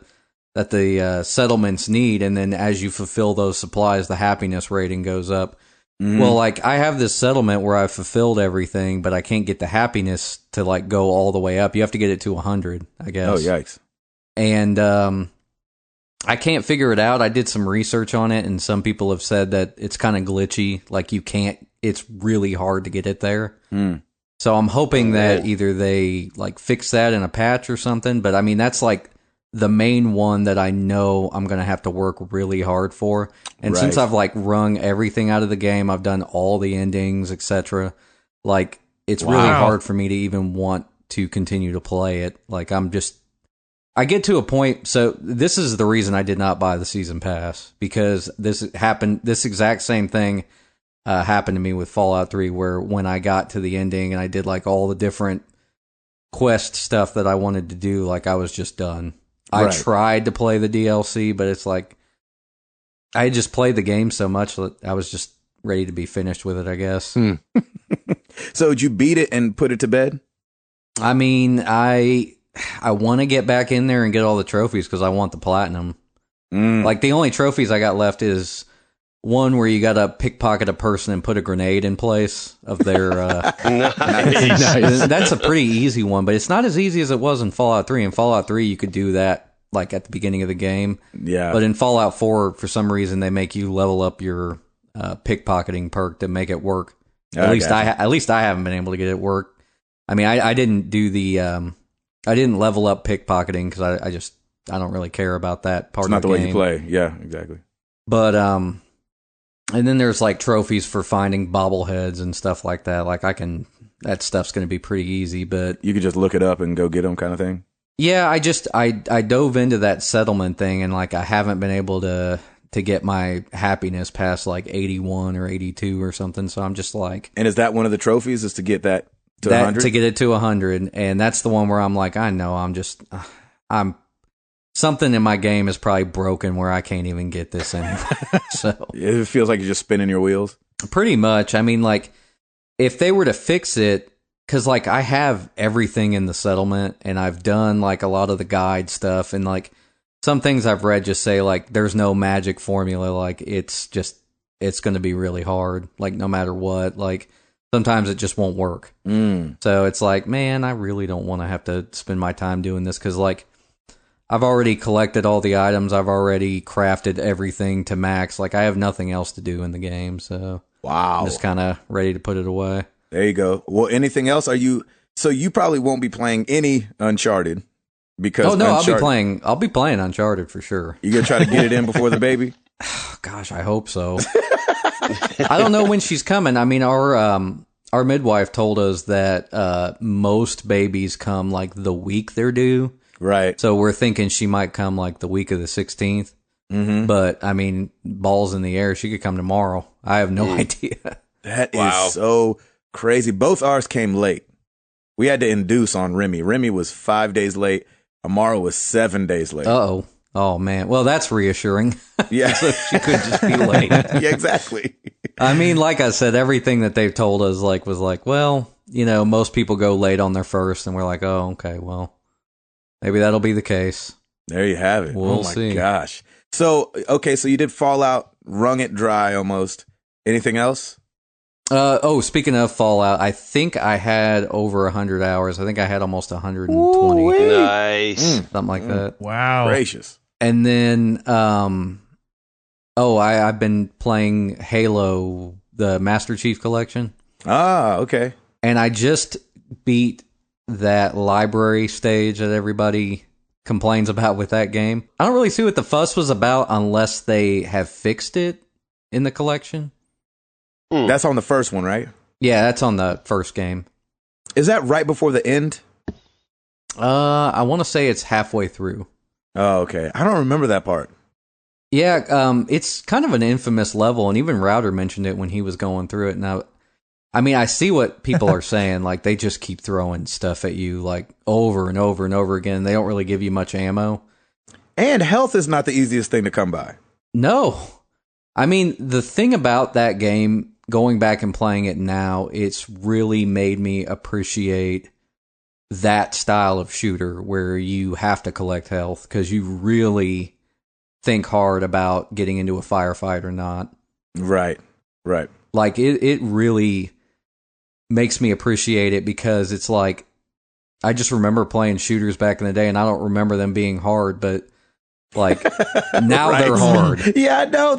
settlements need, and then as you fulfill those supplies, the happiness rating goes up. Well, like, I have this settlement where I've fulfilled everything, but I can't get the happiness to, like, go all the way up. You have to get it to 100, I guess. Oh, yikes. And I can't figure it out. I did some research on it, and some people have said that it's kind of glitchy. Like, it's really hard to get it there. So I'm hoping that either they, like, fix that in a patch or something. But, I mean, that's, like, the main one that I know I'm going to have to work really hard for. And since I've like wrung everything out of the game, I've done all the endings, etc. Like, it's really hard for me to even want to continue to play it. Like, I get to a point. So this is the reason I did not buy the season pass, because this exact same thing happened to me with Fallout 3, where when I got to the ending and I did like all the different quest stuff that I wanted to do, like, I was just done. I tried to play the DLC, but it's like I had just played the game so much that I was just ready to be finished with it, I guess. So did you beat it and put it to bed? I mean, I want to get back in there and get all the trophies because I want the platinum. Like, the only trophies I got left is one where you got to pickpocket a person and put a grenade in place of their... Nice. That's a pretty easy one, but it's not as easy as it was in Fallout 3. In Fallout 3, you could do that like at the beginning of the game. Yeah. But in Fallout 4, for some reason, they make you level up your pickpocketing perk to make it work. At least I haven't been able to get it work. I mean, I didn't do the... I didn't level up pickpocketing because I don't really care about that part of the game. It's not the way you play. Yeah, exactly. But... And then there's like trophies for finding bobbleheads and stuff like that. Like, that stuff's going to be pretty easy, but you could just look it up and go get them, kind of thing. Yeah, I dove into that settlement thing, and like I haven't been able to get my happiness past like 81 or 82 or something. So I'm just like, and is that one of the trophies? Is to get that to 100? To get it to 100, and that's the one where I'm like, I know I'm something in my game is probably broken where I can't even get this anymore. So it feels like you're just spinning your wheels. Pretty much. I mean, like, if they were to fix it, because like I have everything in the settlement, and I've done like a lot of the guide stuff, and like some things I've read just say like there's no magic formula. Like, it's going to be really hard. Like, no matter what, like sometimes it just won't work. So it's like, man, I really don't want to have to spend my time doing this, because like, I've already collected all the items. I've already crafted everything to max. Like, I have nothing else to do in the game, so I'm just kind of ready to put it away. There you go. Well, anything else? So you probably won't be playing any Uncharted because I'll be playing Uncharted for sure. You gonna try to get it in before the baby? Gosh, I hope so. I don't know when she's coming. I mean, our midwife told us that most babies come like the week they're due. Right. So we're thinking she might come like the week of the 16th. But I mean, balls in the air. She could come tomorrow. I have no idea. That is so crazy. Both ours came late. We had to induce on Remy. Remy was 5 days late. Amara was 7 days late. Uh-oh. Oh, man. Well, that's reassuring. Yeah. So she could just be late. Yeah, exactly. I mean, like I said, everything that they've told us was like, well, most people go late on their first, and we're like, oh, okay, well. Maybe that'll be the case. There you have it. We'll see. Gosh. So, okay, so you did Fallout, wrung it dry almost. Anything else? Speaking of Fallout, I think I had over 100 hours. I think I had almost 120. Ooh-wee. Nice. Something like that. Wow. Gracious. And then, I've been playing Halo, the Master Chief Collection. Ah, okay. And I just beat that library stage that everybody complains about with that game. I don't really see what the fuss was about unless they have fixed it in the collection. That's on the first one, right? Yeah, that's on the first game. Is that right before the end? I want to say it's halfway through. Oh, okay. I don't remember that part. Yeah, it's kind of an infamous level, and even Router mentioned it when he was going through it. Now, I mean, I see what people are saying. Like, they just keep throwing stuff at you, like, over and over and over again. They don't really give you much ammo. And health is not the easiest thing to come by. No. I mean, the thing about that game, going back and playing it now, it's really made me appreciate that style of shooter where you have to collect health because you really think hard about getting into a firefight or not. Right. Like, it really makes me appreciate it because it's like, I just remember playing shooters back in the day and I don't remember them being hard, but like now Right. they're hard. Yeah, I know.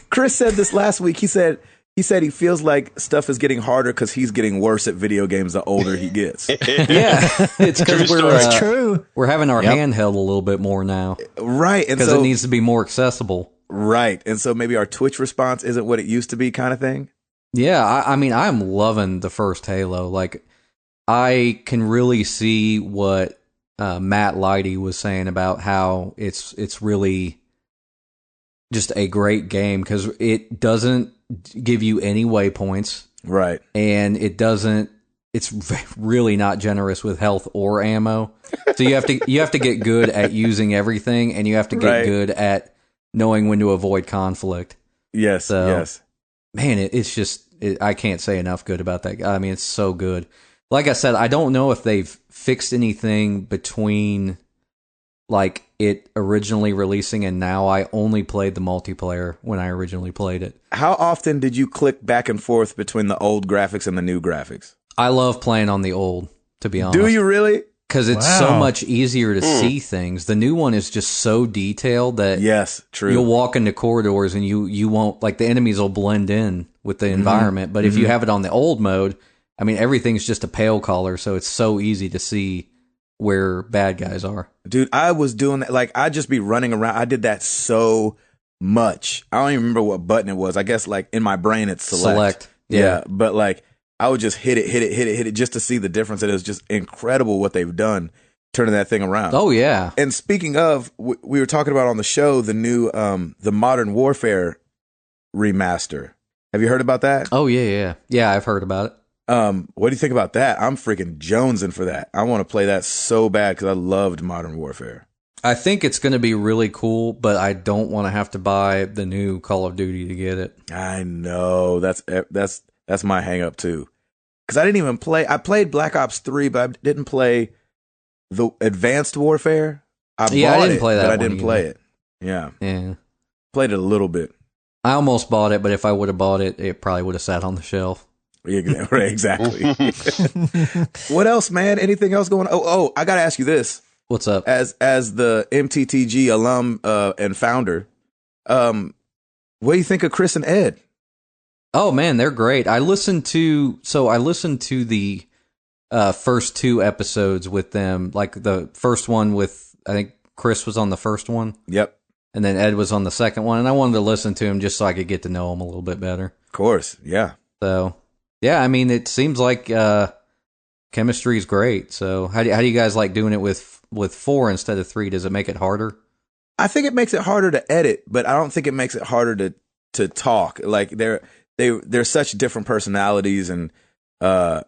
Chris said this last week. He said he feels like stuff is getting harder because he's getting worse at video games the older he gets. Yeah, it's because It's true. we're having our handheld a little bit more now Right. And because so it needs to be more accessible. right. And so maybe our Twitch response isn't what it used to be, kind of thing. Yeah, I mean, I'm loving the first Halo. Like, I can really see what Matt Lighty was saying about how it's really just a great game because it doesn't give you any waypoints, Right. and it's really not generous with health or ammo. So you have to get good at using everything, and you have to get Right. good at knowing when to avoid conflict. Yes. So, yes. Man, it's just, I can't say enough good about that. I mean, it's so good. Like I said, I don't know if they've fixed anything between like it originally releasing and now. I only played the multiplayer when I originally played it. How often did you click back and forth between the old graphics and the new graphics? I love playing on the old, to be honest. Do you really? Because it's so Wow. much easier to see things. The new one is just so detailed that Yes, true. you'll walk into corridors and you won't, like, the enemies will blend in with the environment. But if you have it on the old mode, I mean, everything's just a pale color, so it's so easy to see where bad guys are. Dude, I was doing that. Like, I'd just be running around. I did that so much. I don't even remember what button it was. I guess, like, in my brain, it's select. Yeah. But, like, I would just hit it just to see the difference. And it was just incredible what they've done turning that thing around. Oh, yeah. And speaking of, we were talking about on the show the new, the Modern Warfare remaster. Have you heard about that? Oh, yeah. Yeah, I've heard about it. What do you think about that? I'm freaking jonesing for that. I want to play that so bad because I loved Modern Warfare. I think it's going to be really cool, but I don't want to have to buy the new Call of Duty to get it. I know that's my hang up too. Because I didn't even play. I played Black Ops 3, but I didn't play the Advanced Warfare. I didn't play that but I one didn't either. play it. Yeah, Yeah. played it a little bit. I almost bought it, but if I would have bought it, it probably would have sat on the shelf. Yeah, right, exactly. What else, man? Anything else going on? Oh, I got to ask you this. What's up? As the MTTG alum and founder, what do you think of Chris and Ed? Oh man, they're great. I listened to the first two episodes with them. Like the first one with, I think Chris was on the first one. Yep. And then Ed was on the second one, and I wanted to listen to him just so I could get to know him a little bit better. Of course. Yeah. So, yeah, I mean, it seems like chemistry is great. So, how do you guys like doing it with 4 instead of 3? Does it make it harder? I think it makes it harder to edit, but I don't think it makes it harder to talk. Like they're such different personalities, and I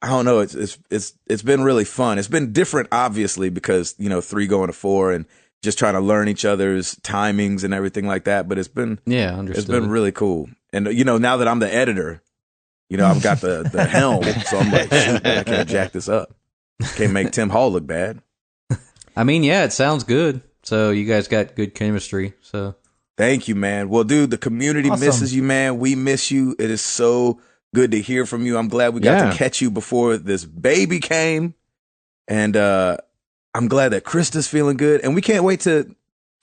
don't know. It's been really fun. It's been different, obviously, because 3 going to 4 and just trying to learn each other's timings and everything like that. But it's been Understood. It's been really cool. And now that I'm the editor, I've got the helm, so I'm like, shoot, man, I can't jack this up. Can't make Tim Hall look bad. I mean, yeah, it sounds good. So you guys got good chemistry. So Thank you, man. Well, dude, the community Awesome. misses you, man. We miss you. It is so Good to hear from you. I'm glad we got to catch you before this baby came. And I'm glad that Krista's feeling good. And we can't wait to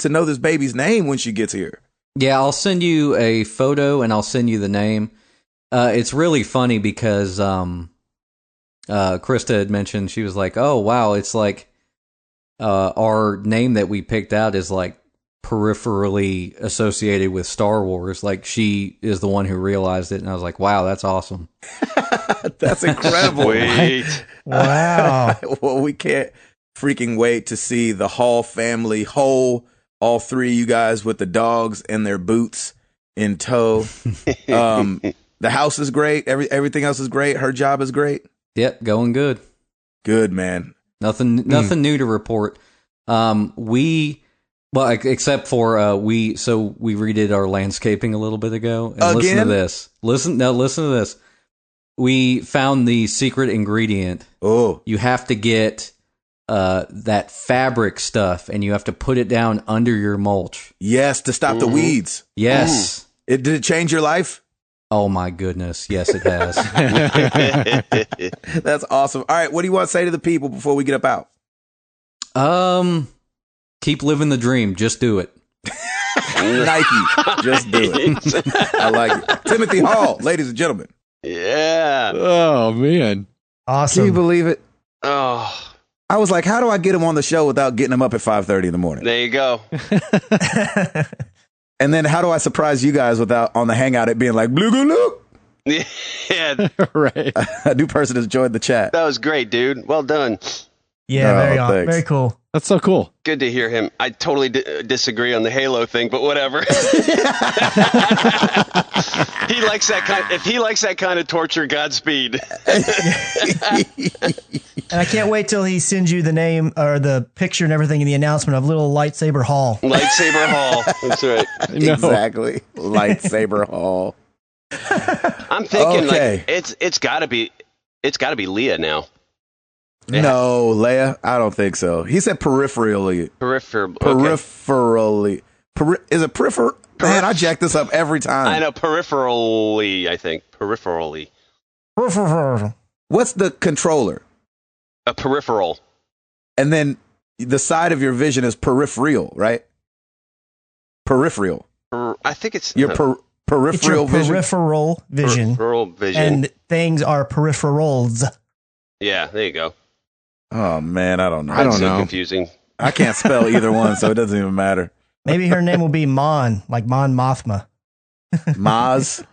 know this baby's name when she gets here. Yeah, I'll send you a photo and I'll send you the name. It's really funny because Krista had mentioned, she was like, oh, wow, it's like our name that we picked out is like peripherally associated with Star Wars. Like she is the one who realized it. And I was like, wow, that's awesome. That's incredible. Wait. Wow. Well, we can't freaking wait to see the Hall family whole, all three of you guys with the dogs and their boots in tow. The house is great. Everything else is great. Her job is great. Yep, going good. Good, man. Nothing new to report. Except for we redid our landscaping a little bit ago. And Again? Listen to this. Listen to this. We found the secret ingredient. Oh, You have to get that fabric stuff, and you have to put it down under your mulch. yes, to stop the weeds. Yes. Did it change your life? Oh my goodness. Yes, it has. That's awesome. All right, what do you want to say to the people before we get up out? Keep living the dream. Just do it. Nike, just do it. I like it. Timothy Hall, ladies and gentlemen. Yeah. Oh, man. Awesome. Can you believe it? Oh, I was like, how do I get him on the show without getting him up at 5:30 in the morning? there you go. And then how do I surprise you guys without on the hangout it being like, blue goo Yeah, Right. A new person has joined the chat. that was great, dude. Well done. Yeah, Oh, thanks. very cool. That's so cool. Good to hear him. I totally disagree on the Halo thing, but whatever. He likes that kind. If he likes that kind of torture, Godspeed. And I can't wait till he sends you the name or the picture and everything in the announcement of little Lightsaber Hall. Lightsaber Hall. That's right. No. Exactly. Lightsaber Hall. I'm thinking Okay. like it's got to be Leah now. No, Leia, I don't think so. He said peripherally. Peripherally. Is it peripheral? Man, I jack this up every time. I know peripherally. I think peripherally. What's the controller? A peripheral. And then the side of your vision is peripheral, right? Peripheral. I think it's Your It's peripheral your vision. peripheral vision. Peripheral vision. And things are peripherals. Yeah, there you go. Oh man, I don't know. I don't That's so know. confusing. I can't spell either one, so it doesn't even matter. Maybe her name will be Mon, like Mon Mothma. Maz.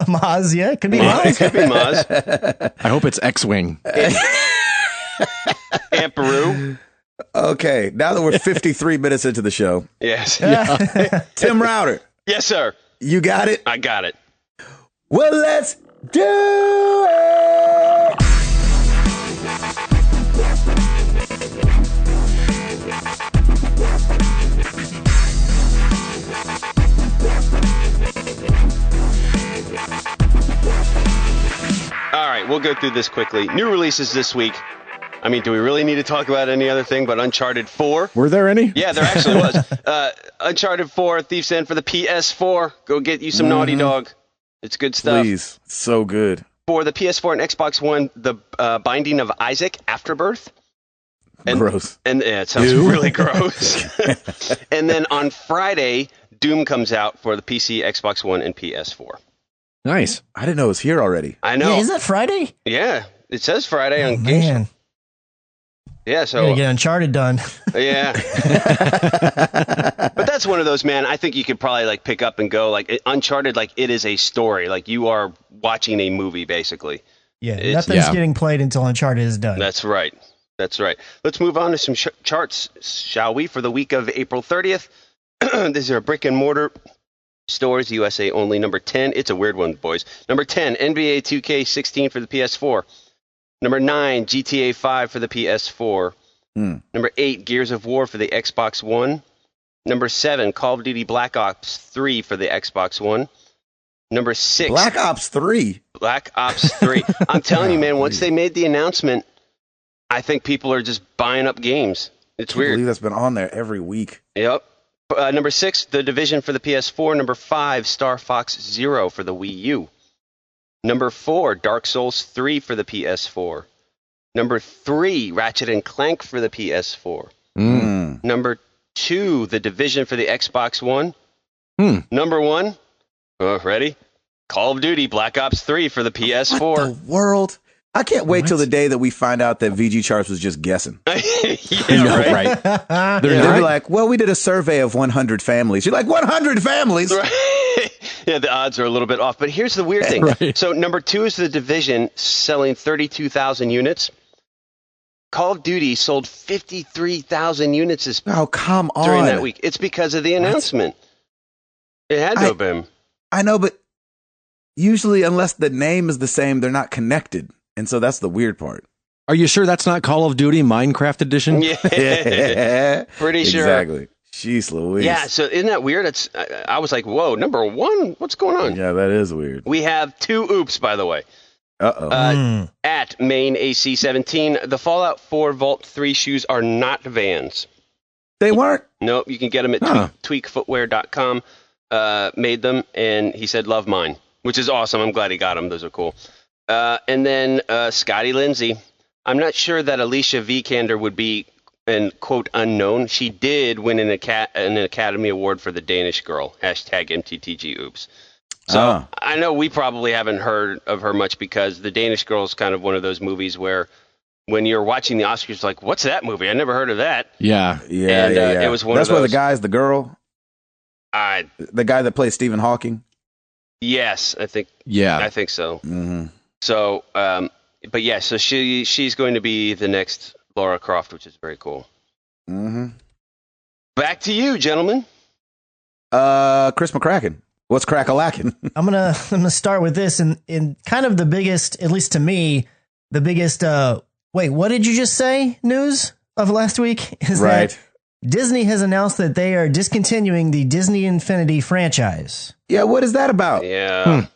Maz, yeah, it could be Maz. Maz. Could be Maz. I hope it's X-Wing. Aunt Peru. Okay, now that we're 53 minutes into the show, Yes. Tim Router, Yes, sir. you got it? I got it. Well, let's do it! All right, we'll go through this quickly. New releases this week. I mean, do we really need to talk about any other thing but Uncharted 4? Were there any? Yeah, there actually was. Uncharted 4, Thief's End for the PS4. Go get you some Naughty Dog. It's good stuff. Please, so good. For the PS4 and Xbox One, the Binding of Isaac Afterbirth. And, Gross. And yeah, it sounds really gross. And then on Friday, Doom comes out for the PC, Xbox One, and PS4. Nice. I didn't know it was here already. I know. Yeah, is that Friday? Yeah, it says Friday on Man, Games. Yeah, so gotta get Uncharted done. yeah. But that's one of those, man. I think you could probably like pick up and go. Like Uncharted, like it is a story. Like you are watching a movie, basically. Yeah, It's- nothing's yeah. getting played until Uncharted is done. That's right. That's right. Let's move on to some charts, shall we? For the week of April 30th, these are brick and mortar stores, USA only. Number 10, it's a weird one, boys. Number 10, NBA 2K16 for the PS4. Number 9, GTA 5 for the PS4. Number 8, Gears of War for the Xbox One. Number 7, Call of Duty Black Ops 3 for the Xbox One. Number 6, Black Ops 3. Black Ops 3. I'm telling you, man, once they made the announcement, I think people are just buying up games. It's I believe weird. that's been on there every week. Yep. Number 6, The Division for the PS4. Number 5, Star Fox Zero for the Wii U. Number 4, Dark Souls 3 for the PS4. Number 3, Ratchet and Clank for the PS4. Number 2, The Division for the Xbox One. Number 1, ready? Call of Duty Black Ops 3 for the PS4. What the world? I can't wait till the day that we find out that VG Charts was just guessing. Right? They'll be like, well, we did a survey of 100 families. You're like, 100 families? Right. Yeah, the odds are a little bit off. But here's the weird thing. Right. So number 2 is The Division, selling 32,000 units. Call of Duty sold 53,000 units Oh, come on. during that week. It's because of the announcement. It had to have been. I know, but usually, unless the name is the same, they're not connected. And so that's the weird part. Are you sure that's not Call of Duty Minecraft Edition? Yeah. Pretty sure. Exactly. Jeez Louise. Yeah, so isn't that weird? I was like, whoa, number 1? What's going on? Yeah, that is weird. We have 2 oops, by the way. Uh-oh. At Main AC17, the Fallout 4 Vault 3 shoes are not Vans. They weren't? Nope, you can get them at tweakfootwear.com. Made them, and he said, love mine, which is awesome. I'm glad he got them. Those are cool. And then Scotty Lindsay. I'm not sure that Alicia Vikander would be an quote unknown. She did win an Academy Award for The Danish Girl. Hashtag MTTG oops. So I know we probably haven't heard of her much because The Danish Girl is kind of one of those movies where when you're watching the Oscars, like, what's that movie? I never heard of that. Yeah. It was one That's of those. where the guy's the girl? The guy that plays Stephen Hawking? Yes, I think. Yeah. I think so. Mm-hmm. So, but yeah, so she's going to be the next Lara Croft, which is very cool. Mm-hmm. Back to you, gentlemen. Chris McCracken. What's crack-a-lackin'? I'm gonna start with this in kind of the biggest, at least to me, the biggest. Wait, what did you just say? News of last week is that Disney has announced that they are discontinuing the Disney Infinity franchise. Yeah, what is that about? Yeah.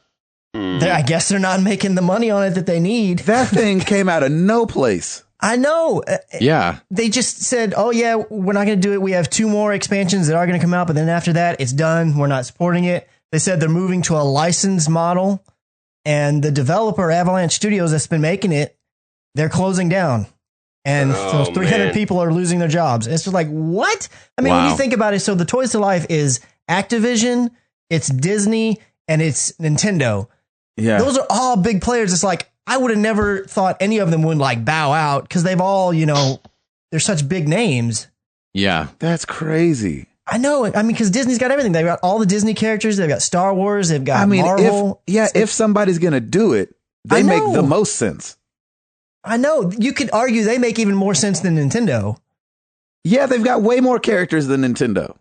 I guess they're not making the money on it that they need. That thing came out of no place. I know. Yeah. They just said, oh, yeah, we're not going to do it. We have 2 more expansions that are going to come out, but then after that, it's done. We're not supporting it. They said they're moving to a license model, and the developer, Avalanche Studios, that's been making it, they're closing down. And so 300 people are losing their jobs. It's just like, what? I mean, when you think about it, so the Toys to Life is Activision, it's Disney, and it's Nintendo. Yeah. Those are all big players. It's like, I would have never thought any of them would like bow out because they've all, they're such big names. Yeah. That's crazy. I know. I mean, because Disney's got everything. They've got all the Disney characters. They've got Star Wars. They've got Marvel. If somebody's going to do it, they make the most sense. I know. You could argue they make even more sense than Nintendo. Yeah, they've got way more characters than Nintendo.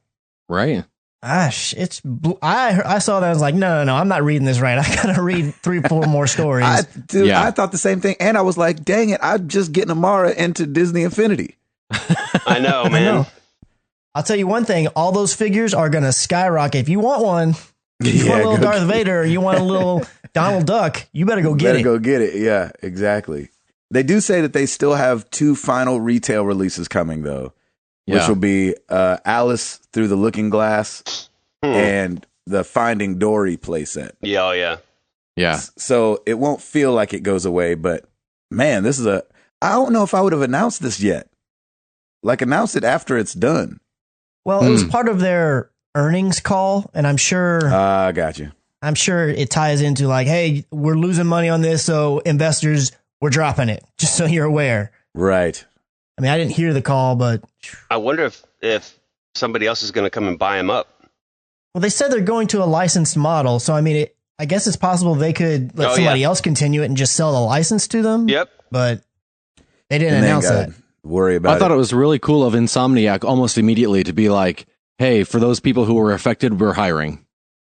Right. Gosh, I saw that. I was like, no, I'm not reading this right. I got to read 3-4 more stories. I thought the same thing. And I was like, dang it, I'm just getting Amara into Disney Infinity. I know, man. I know. I'll tell you one thing. All those figures are going to skyrocket. If you want one, you want a little Darth Vader, or you want a little Donald Duck, you better go get it. Go get it. Yeah, exactly. They do say that they still have 2 final retail releases coming, though, which will be Alice Through the Looking Glass and the Finding Dory playset. Yeah, oh, yeah. Yeah. So it won't feel like it goes away, but man, I don't know if I would have announced this yet. Like, announce it after it's done. Well, it was part of their earnings call, and I'm sure. I got you. I'm sure it ties into like, hey, we're losing money on this, so investors, we're dropping it, just so you're aware. Right. I mean, I didn't hear the call, but I wonder if somebody else is going to come and buy them up. Well, they said they're going to a licensed model, so I mean, I guess it's possible they could let somebody else continue it and just sell the license to them. Yep. But they didn't announce that. Worry about it. I thought it was really cool of Insomniac almost immediately to be like, hey, for those people who were affected, we're hiring.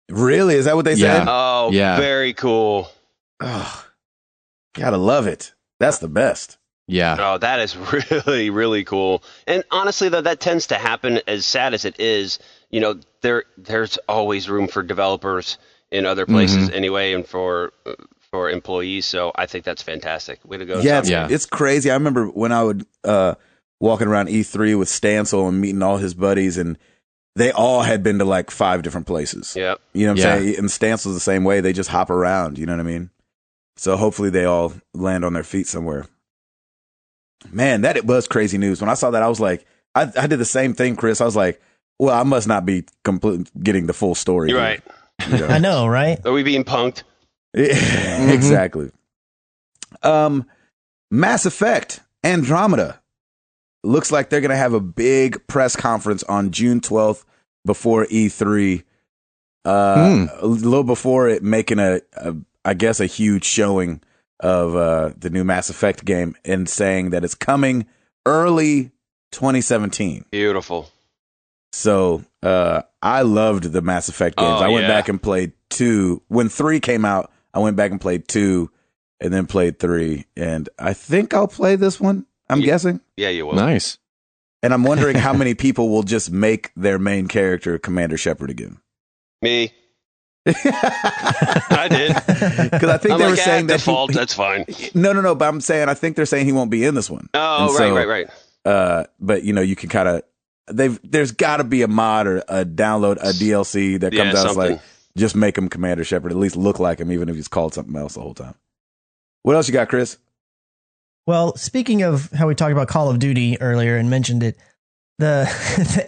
Really? Is that what they said? Oh, yeah. Very cool. Oh, gotta love it. That's the best. Yeah. Oh, that is really, really cool. And honestly, though, that tends to happen, as sad as it is. There's always room for developers in other places anyway, and for employees. So I think that's fantastic. Way to go. Yeah, it's crazy. I remember when I would walking around E3 with Stancil and meeting all his buddies, and they all had been to like 5 different places. Yep. You know what I'm saying? And Stancil's the same way. They just hop around. You know what I mean? So hopefully they all land on their feet somewhere. Man, it was crazy news. When I saw that, I was like, I did the same thing, Chris. I was like, well, I must not be getting the full story. You're right. You know? I know, right? Are we being punked? Exactly. Mass Effect Andromeda looks like they're going to have a big press conference on June 12th before E3. A little before it making I guess a huge showing of the new Mass Effect game and saying that it's coming early 2017. Beautiful. So I loved the Mass Effect games. I went back and played 2. When 3 came out, I went back and played 2 and then played 3. And I think I'll play this one, I'm guessing. Yeah, you will. Nice. And I'm wondering how many people will just make their main character Commander Shepard again. Me. I did. Because I think they were saying that default, that's fine. No, but I'm saying I think they're saying he won't be in this one. Oh, right. But you can kind of there's got to be a mod or a download, a DLC that comes out. It's like just make him Commander Shepard, at least look like him, even if he's called something else the whole time. What else you got, Chris? Well, speaking of how we talked about Call of Duty earlier and mentioned it, the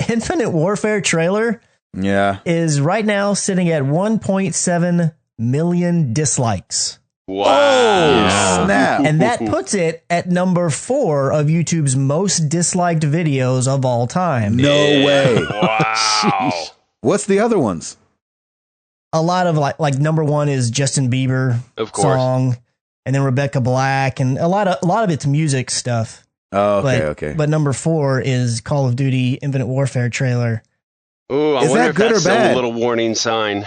Infinite Warfare trailer is right now sitting at 1.7 million dislikes. Wow. Oh, snap. And that puts it at number 4 of YouTube's most disliked videos of all time. No way. Wow. What's the other ones? A lot of like number 1 is Justin Bieber song, and then Rebecca Black, and a lot of it's music stuff. Oh, okay. But number 4 is Call of Duty Infinite Warfare trailer. Ooh, I wonder if that's a little warning sign.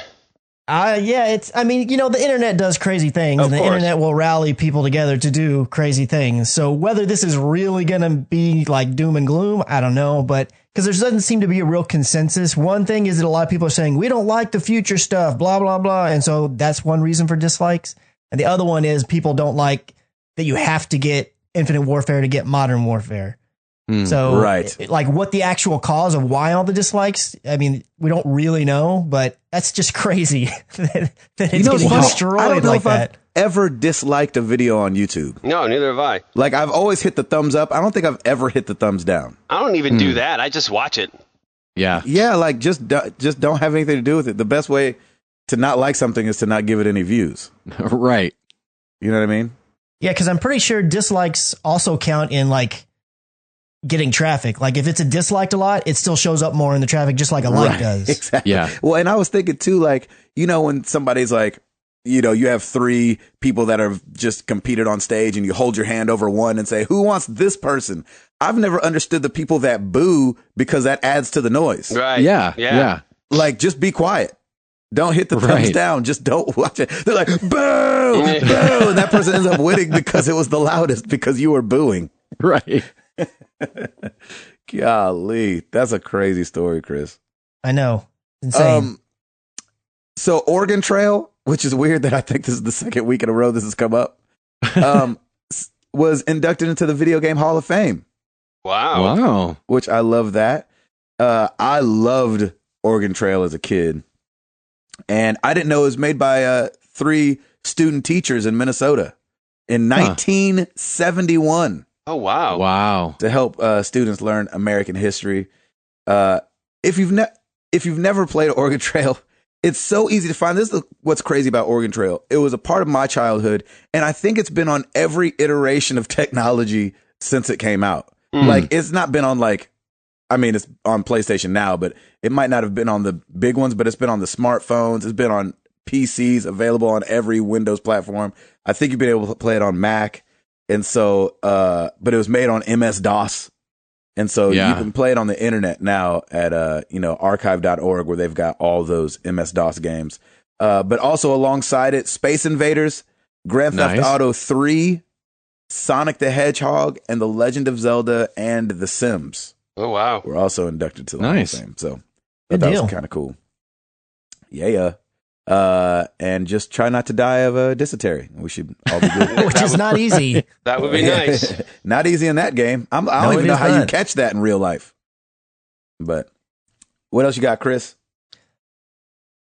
Yeah, the internet does crazy things, and the internet will rally people together to do crazy things. So whether this is really going to be like doom and gloom, I don't know, but because there doesn't seem to be a real consensus. One thing is that a lot of people are saying, we don't like the future stuff, blah, blah, blah. And so that's one reason for dislikes. And the other one is people don't like that you have to get Infinite Warfare to get Modern Warfare. So, like, what the actual cause of why all the dislikes, I mean, we don't really know, but that's just crazy that it's getting destroyed like that. I've ever disliked a video on YouTube. No, neither have I. Like, I've always hit the thumbs up. I don't think I've ever hit the thumbs down. I don't even do that. I just watch it. Yeah. Yeah, like, just don't have anything to do with it. The best way to not like something is to not give it any views. Right. You know what I mean? Yeah, because I'm pretty sure dislikes also count in, like, getting traffic. Like if it's a disliked a lot, it still shows up more in the traffic, just like a like does. Exactly. Yeah. Well, and I was thinking too, like, when somebody's like, you have 3 people that have just competed on stage and you hold your hand over one and say, who wants this person? I've never understood the people that boo because that adds to the noise. Right. Yeah. Like, just be quiet. Don't hit the thumbs down. Just don't watch it. They're like, boo, boo. And that person ends up winning because it was the loudest because you were booing. Right. Golly, that's a crazy story, Chris. I know. Insane. So Oregon Trail, which is weird that I think this is the second week in a row this has come up, was inducted into the Video Game Hall of Fame. Wow. Which I love that. I loved Oregon Trail as a kid. And I didn't know it was made by 3 student teachers in Minnesota in 1971. Oh, wow. Wow. To help students learn American history. If you've never played Oregon Trail, it's so easy to find. This is what's crazy about Oregon Trail. It was a part of my childhood, and I think it's been on every iteration of technology since it came out. Like, it's not been on it's on PlayStation now, but it might not have been on the big ones, but it's been on the smartphones. It's been on PCs, available on every Windows platform. I think you've been able to play it on Mac. And so, but it was made on MS-DOS. And so you can play it on the internet now at, archive.org, where they've got all those MS-DOS games. But also alongside it, Space Invaders, Grand Theft Auto 3, Sonic the Hedgehog, and The Legend of Zelda, and The Sims. Oh, wow. Were also inducted to the Hall of Fame. So that was kind of cool. Yeah. And just try not to die of dysentery. We should all be good. Which is not easy. That would be nice. Not easy in that game. I don't even know how you catch that in real life. But what else you got, Chris?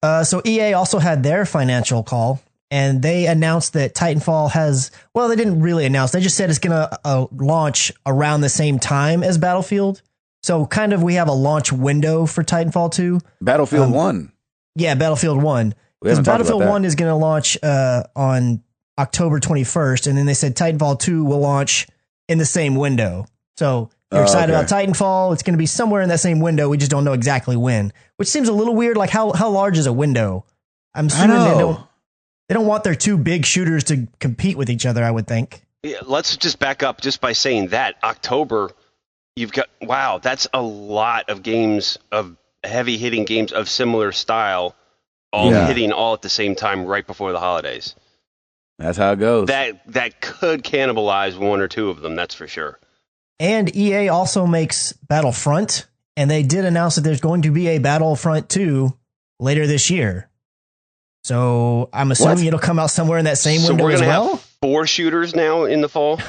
So EA also had their financial call. and they announced that Titanfall has, well, they didn't really announce. They just said it's going to launch around the same time as Battlefield. So kind of we have a launch window for Titanfall 2. Battlefield 1. Yeah, Battlefield 1. Because Battlefield 1 is going to launch on October 21st, and then they said Titanfall 2 will launch in the same window. So you're excited about Titanfall. It's going to be somewhere in that same window. We just don't know exactly when, which seems a little weird. Like how large is a window? I'm assuming they don't want their two big shooters to compete with each other, I would think. Yeah, let's just back up just by saying that October, you've got, wow, that's a lot of games, of heavy hitting games of similar style, all hitting all at the same time right before the holidays. That's how it goes. That could cannibalize one or two of them, that's for sure. And EA also makes Battlefront, and they did announce that there's going to be a Battlefront 2 later this year. So I'm assuming it'll come out somewhere in that same window as well. Have 4 shooters now in the fall.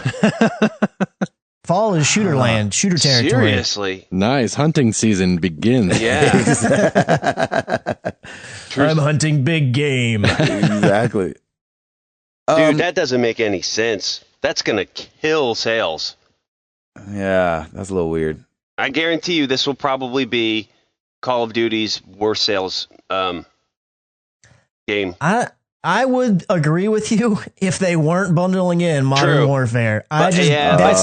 Fall is shooter land, shooter territory. Seriously, nice hunting season begins. Yeah, I'm hunting big game. Exactly, dude. That doesn't make any sense. That's gonna kill sales. Yeah, that's a little weird. I guarantee you, this will probably be Call of Duty's worst sales game. I would agree with you if they weren't bundling in Modern Warfare. That's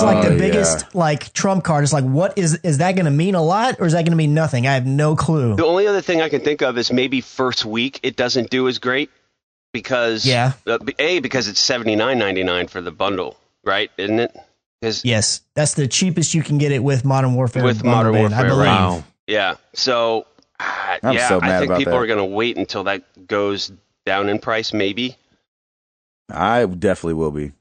like the biggest like trump card. It's like, what is that going to mean a lot, or is that going to mean nothing? I have no clue. The only other thing I can think of is maybe first week it doesn't do as great because because it's $79.99 for the bundle, right? Isn't it? Yes, that's the cheapest you can get it with Modern Warfare. With Modern Warfare, I believe. Right? Yeah. So I think people are going to wait until that goes down in price, maybe. I definitely will be.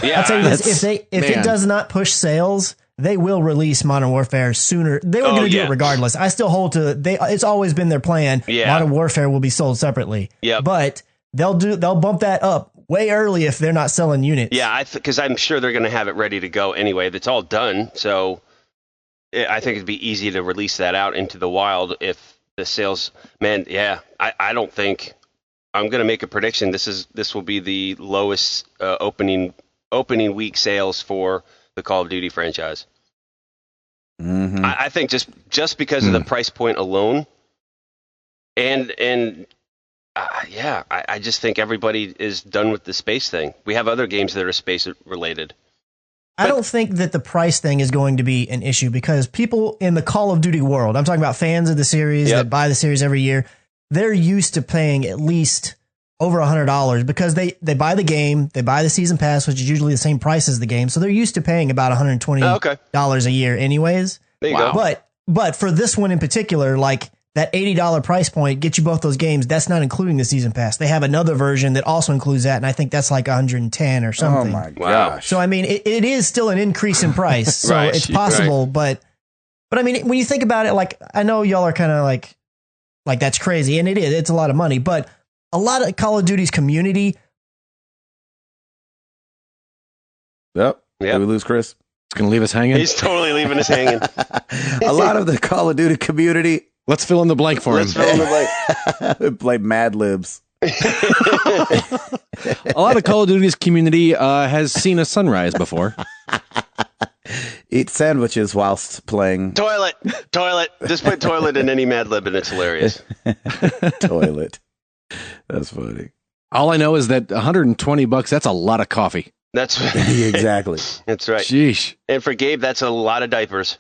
Yeah, I'll tell you this: if it does not push sales, they will release Modern Warfare sooner. They were going to do it regardless. I still hold to it's always been their plan. Yeah. Modern Warfare will be sold separately. Yeah, but they'll bump that up way early if they're not selling units. Yeah, because I'm sure they're going to have it ready to go anyway. That's all done. So I think it'd be easy to release that out into the wild if the sales. Man, yeah, I don't think. I'm going to make a prediction. This will be the lowest opening week sales for the Call of Duty franchise. Mm-hmm. I think just because of the price point alone, and I just think everybody is done with the space thing. We have other games that are space related. I don't think that the price thing is going to be an issue because people in the Call of Duty world, I'm talking about fans of the series that buy the series every year, they're used to paying at least over $100 because they buy the game, they buy the season pass, which is usually the same price as the game. So they're used to paying about $120 a year anyways. There you go. But for this one in particular, like that $80 price point gets you both those games. That's not including the season pass. They have another version that also includes that. And I think that's like 110 or something. Oh my gosh. So, I mean, it is still an increase in price. So it's possible, but I mean, when you think about it, like, I know y'all are kind of like that's crazy, and it is. It's a lot of money, but a lot of Call of Duty's community. Yep. Did we lose Chris? It's going to leave us hanging. He's totally leaving us hanging. A lot of the Call of Duty community. Let's fill in the blank for him. Let's fill in the blank. Play Mad Libs. A lot of Call of Duty's community has seen a sunrise before. Eat sandwiches whilst playing. Toilet. Just put toilet in any Mad Lib and it's hilarious. Toilet. That's funny. All I know is that $120, that's a lot of coffee. That's right. Exactly. That's right. Sheesh. And for Gabe, that's a lot of diapers.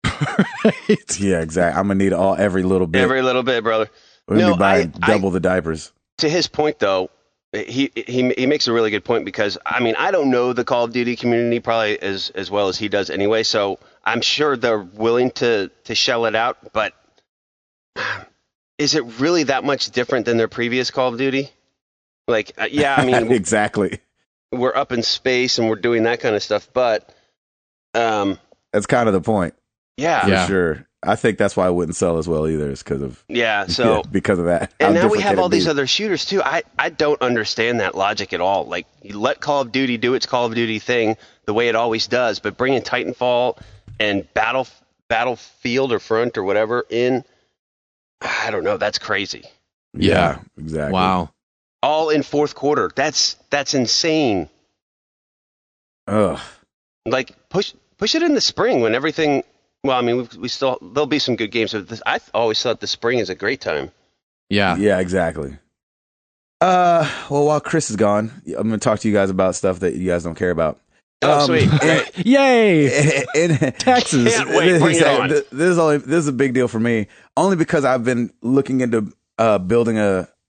Right. Yeah, exactly. I'm going to need every little bit. Every little bit, brother. We're going to be buying double the diapers. To his point, though, he makes a really good point because, I mean, I don't know the Call of Duty community probably as well as he does anyway, so I'm sure they're willing to shell it out, but is it really that much different than their previous Call of Duty? Like, yeah, I mean... Exactly. We're up in space and we're doing that kind of stuff, but... that's kind of the point. Yeah. For sure. I think that's why it wouldn't sell as well either, is because of because of that. And now we have all these other shooters too. I don't understand that logic at all. Like, you let Call of Duty do its Call of Duty thing the way it always does, but bringing Titanfall and Battlefield or Front or whatever in, I don't know. That's crazy. Yeah, exactly. Wow. all in fourth quarter. That's insane. Ugh. Like push it in the spring when everything. Well, I mean, we still there'll be some good games. But I always thought the spring is a great time. Yeah. Yeah, exactly. Well, while Chris is gone, I'm going to talk to you guys about stuff that you guys don't care about. Oh, sweet! Yay! Taxes. Can't wait. Bring it on. This is a big deal for me, only because I've been looking into building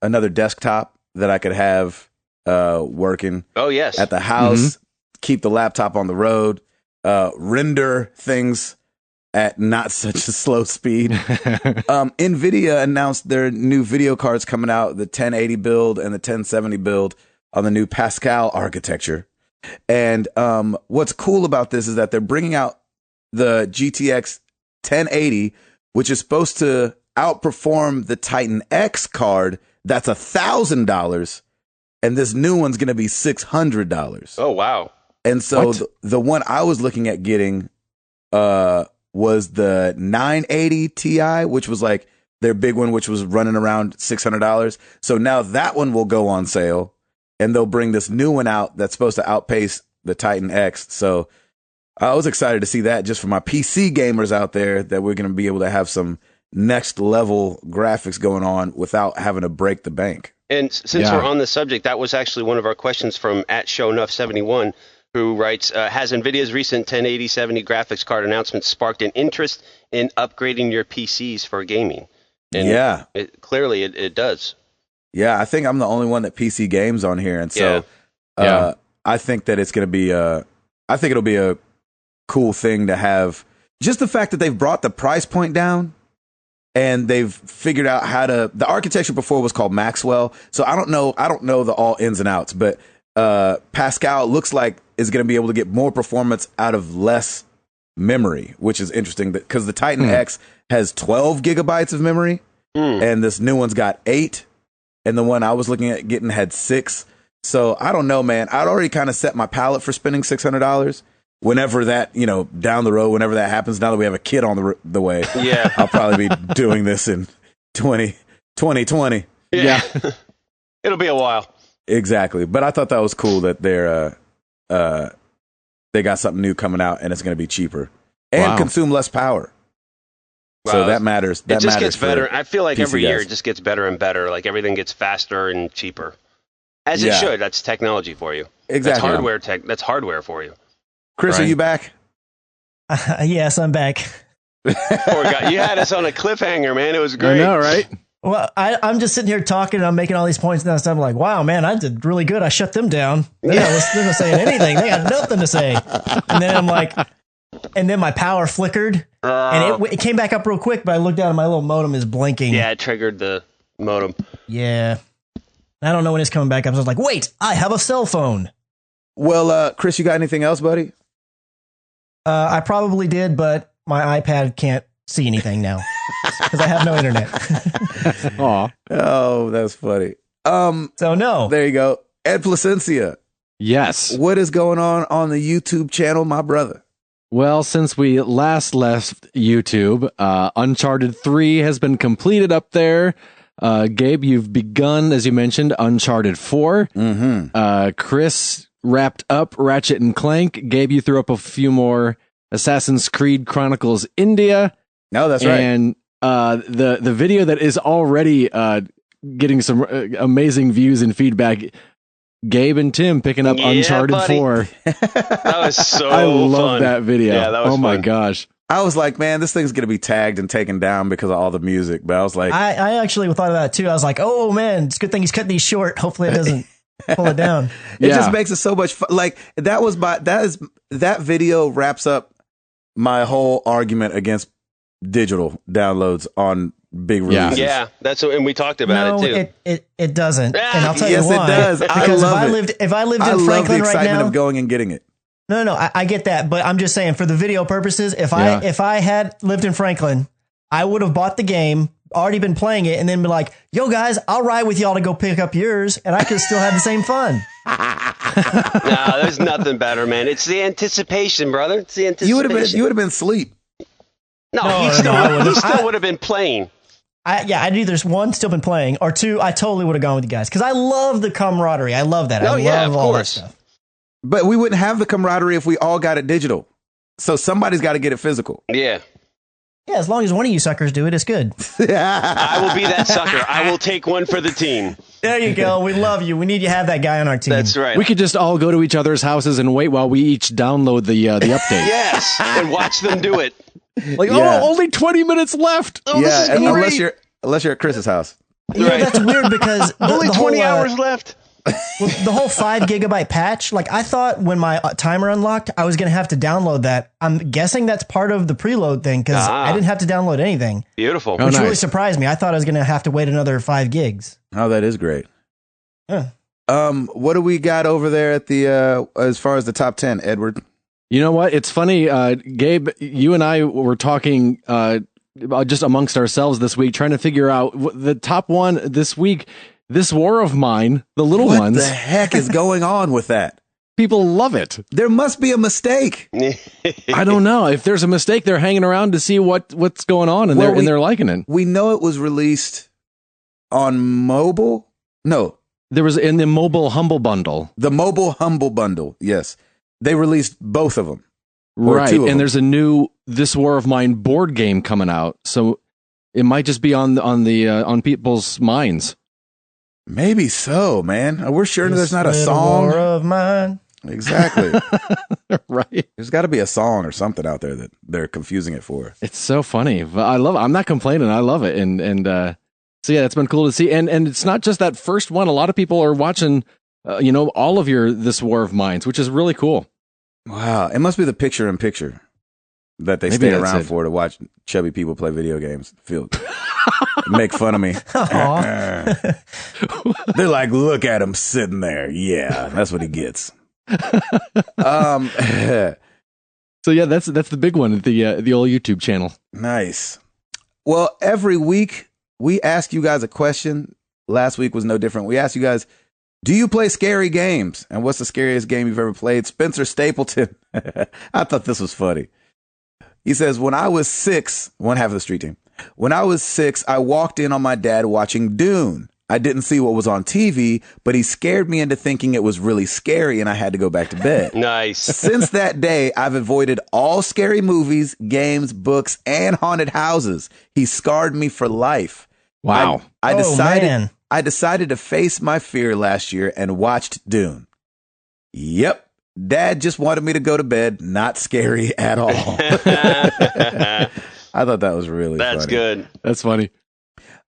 another desktop that I could have working. Oh yes, at the house. Keep the laptop on the road. Render things at not such a slow speed. NVIDIA announced their new video cards coming out, the 1080 build and the 1070 build on the new Pascal architecture. And what's cool about this is that they're bringing out the GTX 1080, which is supposed to outperform the Titan X card. That's $1,000. And this new one's going to be $600. Oh, wow. And so the one I was looking at getting was the 980 Ti, which was like their big one, which was running around $600. So now that one will go on sale, and they'll bring this new one out that's supposed to outpace the Titan X. So I was excited to see that, just for my PC gamers out there, that we're going to be able to have some next level graphics going on without having to break the bank. And since we're on the subject, that was actually one of our questions from @ShowNuff71, who writes, has NVIDIA's recent 1080-70 graphics card announcement sparked an interest in upgrading your PCs for gaming? And clearly it does. Yeah, I think I'm the only one that PC games on here. And so I think that it's going to be I think it'll be a cool thing to have. Just the fact that they've brought the price point down and they've figured out how to, the architecture before was called Maxwell. So I don't know the all ins and outs, but Pascal looks like is going to be able to get more performance out of less memory, which is interesting because the Titan X has 12 gigabytes of memory and this new one's got 8. And the one I was looking at getting had 6. So I don't know, man. I'd already kind of set my palette for spending $600. Whenever that, down the road, whenever that happens, now that we have a kid on the way, I'll probably be doing this in 2020. Yeah. It'll be a while. Exactly. But I thought that was cool that they got something new coming out and it's going to be cheaper and consume less power. So that matters. It just gets better. I feel like every year it just gets better and better. Like everything gets faster and cheaper. As it should. That's technology for you. Exactly. That's hardware that's hardware for you. Chris, are you back? Yes, I'm back. Poor guy. You had us on a cliffhanger, man. It was great. I know, right? Well, I'm just sitting here talking and I'm making all these points and stuff. I'm like, wow, man, I did really good. I shut them down. They're not saying anything. They got nothing to say. And then I'm like, and then my power flickered and it came back up real quick, but I looked down and my little modem is blinking. Yeah, it triggered the modem. Yeah. I don't know when it's coming back up. So I was like, wait, I have a cell phone. Well, Chris, you got anything else, buddy? I probably did, but my iPad can't see anything now because I have no internet. Aw. Oh, that's funny. So no. There you go. Ed Placencia. Yes. What is going on the YouTube channel, my brother? Well, since we last left YouTube, Uncharted 3 has been completed up there. Gabe, you've begun, as you mentioned, Uncharted 4. Chris wrapped up Ratchet and Clank. Gabe, you threw up a few more Assassin's Creed Chronicles India. No, that's right. And the video that is already getting some amazing views and feedback, Gabe and Tim picking up Uncharted 4. That was so I love fun. that video. Yeah, that was my fun. gosh. I was like, man, this thing's going to be tagged and taken down because of all the music. But I was like, I actually thought of that too. I was like, oh man, it's a good thing he's cut these short. Hopefully it doesn't pull it down. It just makes it so much fun. Like that video wraps up my whole argument against digital downloads on big releases. Yeah, and we talked about it too. It doesn't. And I'll tell you why. Yes, it does. Because I love it. If I lived in I love Franklin the right excitement now, of going and getting it. No, I get that, but I'm just saying for the video purposes, if I had lived in Franklin, I would have bought the game, already been playing it, and then be like, yo guys, I'll ride with y'all to go pick up yours, and I could still have the same fun. No, there's nothing better, man. It's the anticipation, brother. It's the anticipation. You would have been asleep. No, he still would have been playing. I'd either one still been playing or two, I totally would have gone with you guys because I love the camaraderie. I love that. I love all that stuff. But we wouldn't have the camaraderie if we all got it digital. So somebody's got to get it physical. Yeah. Yeah, as long as one of you suckers do it, it's good. I will be that sucker. I will take one for the team. There you go. We love you. We need to have that guy on our team. That's right. We could just all go to each other's houses and wait while we each download the update. Yes, and watch them do it. Like, only 20 minutes left. Oh, this is unless you're at Chris's house. You know, that's weird because only the 20 whole, hours left. The whole 5 gigabyte patch, like I thought when my timer unlocked, I was going to have to download that. I'm guessing that's part of the preload thing because I didn't have to download anything. Beautiful. Which really surprised me. I thought I was going to have to wait another 5 gigs. Oh, that is great. Huh. What do we got over there at the as far as the top 10, Edward? You know what? It's funny, Gabe, you and I were talking just amongst ourselves this week, trying to figure out the top one this week. This War of Mine, the little ones. What the heck is going on with that? People love it. There must be a mistake. I don't know. If there's a mistake, they're hanging around to see what's going on, and they're liking it. We know it was released on mobile. No. There was in the mobile Humble Bundle. The mobile Humble Bundle, yes. They released both of them. Right, and there's a new This War of Mine board game coming out, so it might just be on people's minds. Maybe so, man. We're sure there's not a song. War of Mine. Exactly. Right. There's got to be a song or something out there that they're confusing it for. It's so funny. But I love it. I'm not complaining. I love it. And so yeah, it's been cool to see. And it's not just that first one. A lot of people are watching, all of your This War of Mines, which is really cool. Wow. It must be the picture-in-picture that they stay around for to watch chubby people play video games. Make fun of me. They're like, look at him sitting there. Yeah, that's what he gets. So yeah, that's the big one at the old YouTube channel. Nice. Well, every week we ask you guys a question. Last week was no different. We asked you guys, do you play scary games? And what's the scariest game you've ever played? Spencer Stapleton. I thought this was funny. He says, when I was 6, one half of the street team. When I was 6, I walked in on my dad watching Dune. I didn't see what was on TV, but he scared me into thinking it was really scary and I had to go back to bed. Nice. Since that day, I've avoided all scary movies, games, books, and haunted houses. He scarred me for life. Wow. I decided to face my fear last year and watched Dune. Yep. Dad just wanted me to go to bed. Not scary at all. I thought that was really funny. That's good. That's funny.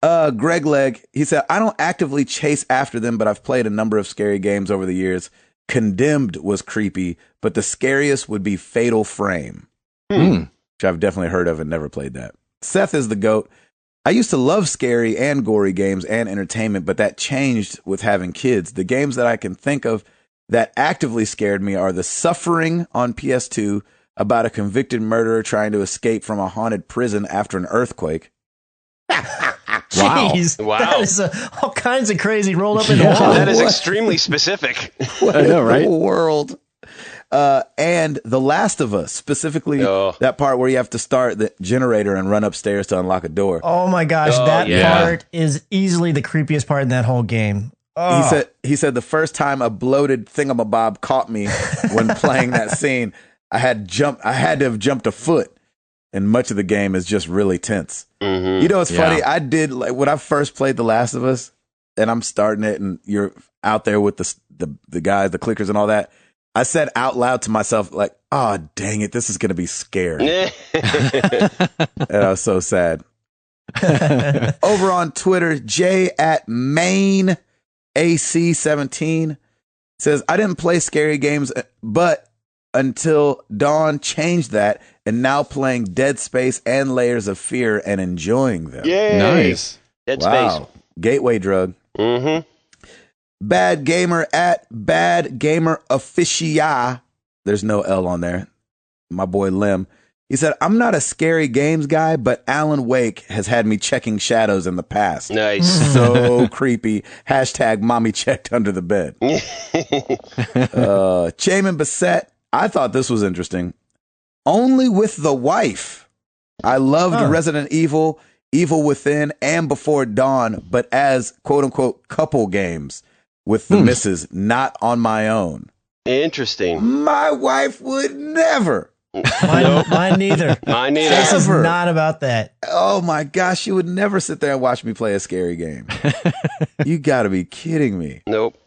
Greg Legg, he said, I don't actively chase after them, but I've played a number of scary games over the years. Condemned was creepy, but the scariest would be Fatal Frame, which I've definitely heard of and never played that. Seth is the GOAT. I used to love scary and gory games and entertainment, but that changed with having kids. The games that I can think of that actively scared me are The Suffering on PS2, about a convicted murderer trying to escape from a haunted prison after an earthquake. Jeez, wow. That is all kinds of crazy rolled up in the wall. That is extremely specific. What I know, right? World. And The Last of Us, specifically that part where you have to start the generator and run upstairs to unlock a door. Oh my gosh, that part is easily the creepiest part in that whole game. Oh. He said the first time a bloated thingamabob caught me when playing that scene, I had to have jumped a foot, and much of the game is just really tense. Mm-hmm. You know, it's funny. I did when I first played The Last of Us, and I'm starting it, and you're out there with the guys, the clickers, and all that. I said out loud to myself, like, "Oh, dang it, this is going to be scary," and I was so sad. Over on Twitter, Jay at Main AC17 says, I didn't play scary games, but until Dawn changed that, and now playing Dead Space and Layers of Fear and enjoying them. Yay. Nice. Dead Space. Gateway drug. Mm-hmm. Bad Gamer at Bad Gamer Officia. There's no L on there. My boy Lim. He said, I'm not a scary games guy, but Alan Wake has had me checking shadows in the past. Nice. So creepy. Hashtag mommy checked under the bed. Chaman Bassett, I thought this was interesting. Only with the wife. I loved Resident Evil, Evil Within, and Before Dawn, but as quote-unquote couple games with the missus, not on my own. Interesting. My wife would never. Mine neither. Mine neither. This is Ever. not about that. Oh my gosh, she would never sit there and watch me play a scary game. You gotta be kidding me. Nope.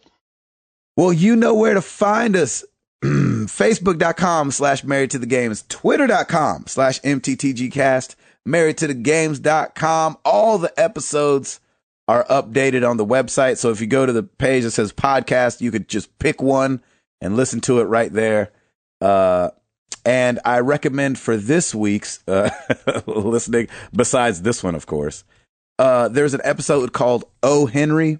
Well, you know where to find us. Facebook.com/married to the games, Twitter.com/MTTGcast, marriedtothegames.com. All the episodes are updated on the website. So if you go to the page that says podcast, you could just pick one and listen to it right there. And I recommend for this week's listening, besides this one, of course, there's an episode called Oh Henry.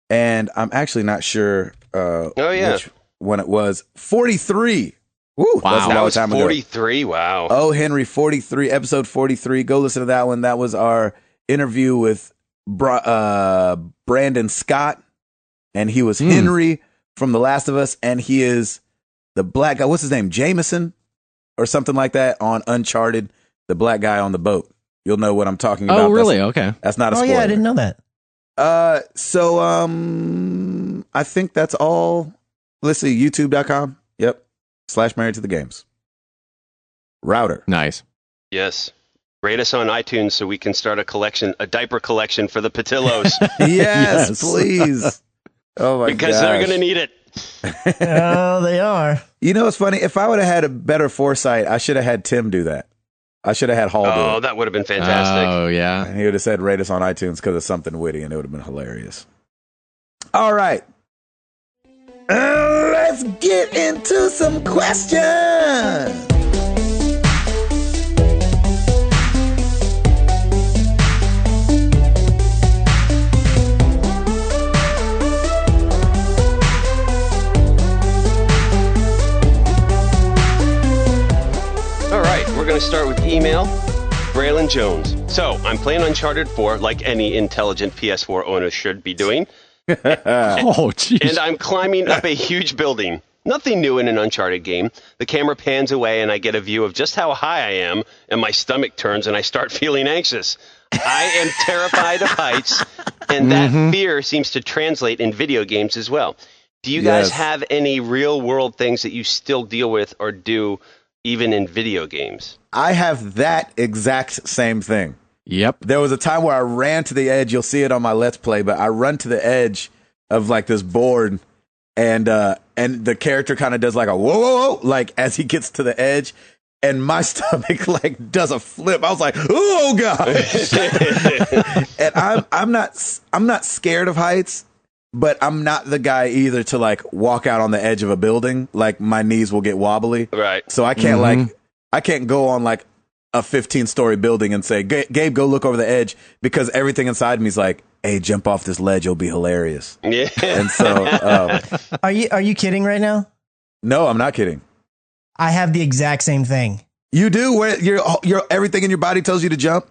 And I'm actually not sure which one it was. 43. Woo, wow. That was 43. Wow. Oh Henry 43, episode 43. Go listen to that one. That was our interview with Brandon Scott. And he was Henry from The Last of Us. And he is the black guy. What's his name? Jameson or something like that on Uncharted. The black guy on the boat. You'll know what I'm talking about. Oh, really? Okay. That's not a spoiler. Oh, yeah, I didn't know that. So I think that's all. Let's see, youtube.com. Yep. /married to the games. Router. Nice. Yes. Rate us on iTunes so we can start a diaper collection for the Patillos. Yes, please. Oh my god. Because they're going to need it. Oh, they are. You know, it's funny. If I would have had a better foresight, I should have had Tim do that. I should have had Hall do Oh, it. that would have been fantastic. Oh, yeah. And he would have said, rate us on iTunes because of something witty, and it would have been hilarious. All right. Let's get into some questions. All right, we're going to start with email. Braylon Jones. So, I'm playing Uncharted 4 like any intelligent PS4 owner should be doing. Oh, jeez. And I'm climbing up a huge building. Nothing new in an Uncharted game. The camera pans away and I get a view of just how high I am, and my stomach turns and I start feeling anxious. I am terrified of heights, and that fear seems to translate in video games as well. Do you guys have any real-world things that you still deal with or do even in video games? I have that exact same thing. Yep. There was a time where I ran to the edge. You'll see it on my Let's Play, but I run to the edge of like this board, and the character kind of does like a whoa, whoa, whoa, like as he gets to the edge, and my stomach like does a flip. I was like, oh gosh. And I'm not scared of heights, but I'm not the guy either to like walk out on the edge of a building. Like my knees will get wobbly. Right. So I can't I can't go on like a 15-story building and say, Gabe, go look over the edge, because everything inside me is like, hey, jump off this ledge. You'll be hilarious. Yeah. And so, Are you kidding right now? no, I'm not kidding. I have the exact same thing. You do, where your everything in your body tells you to jump.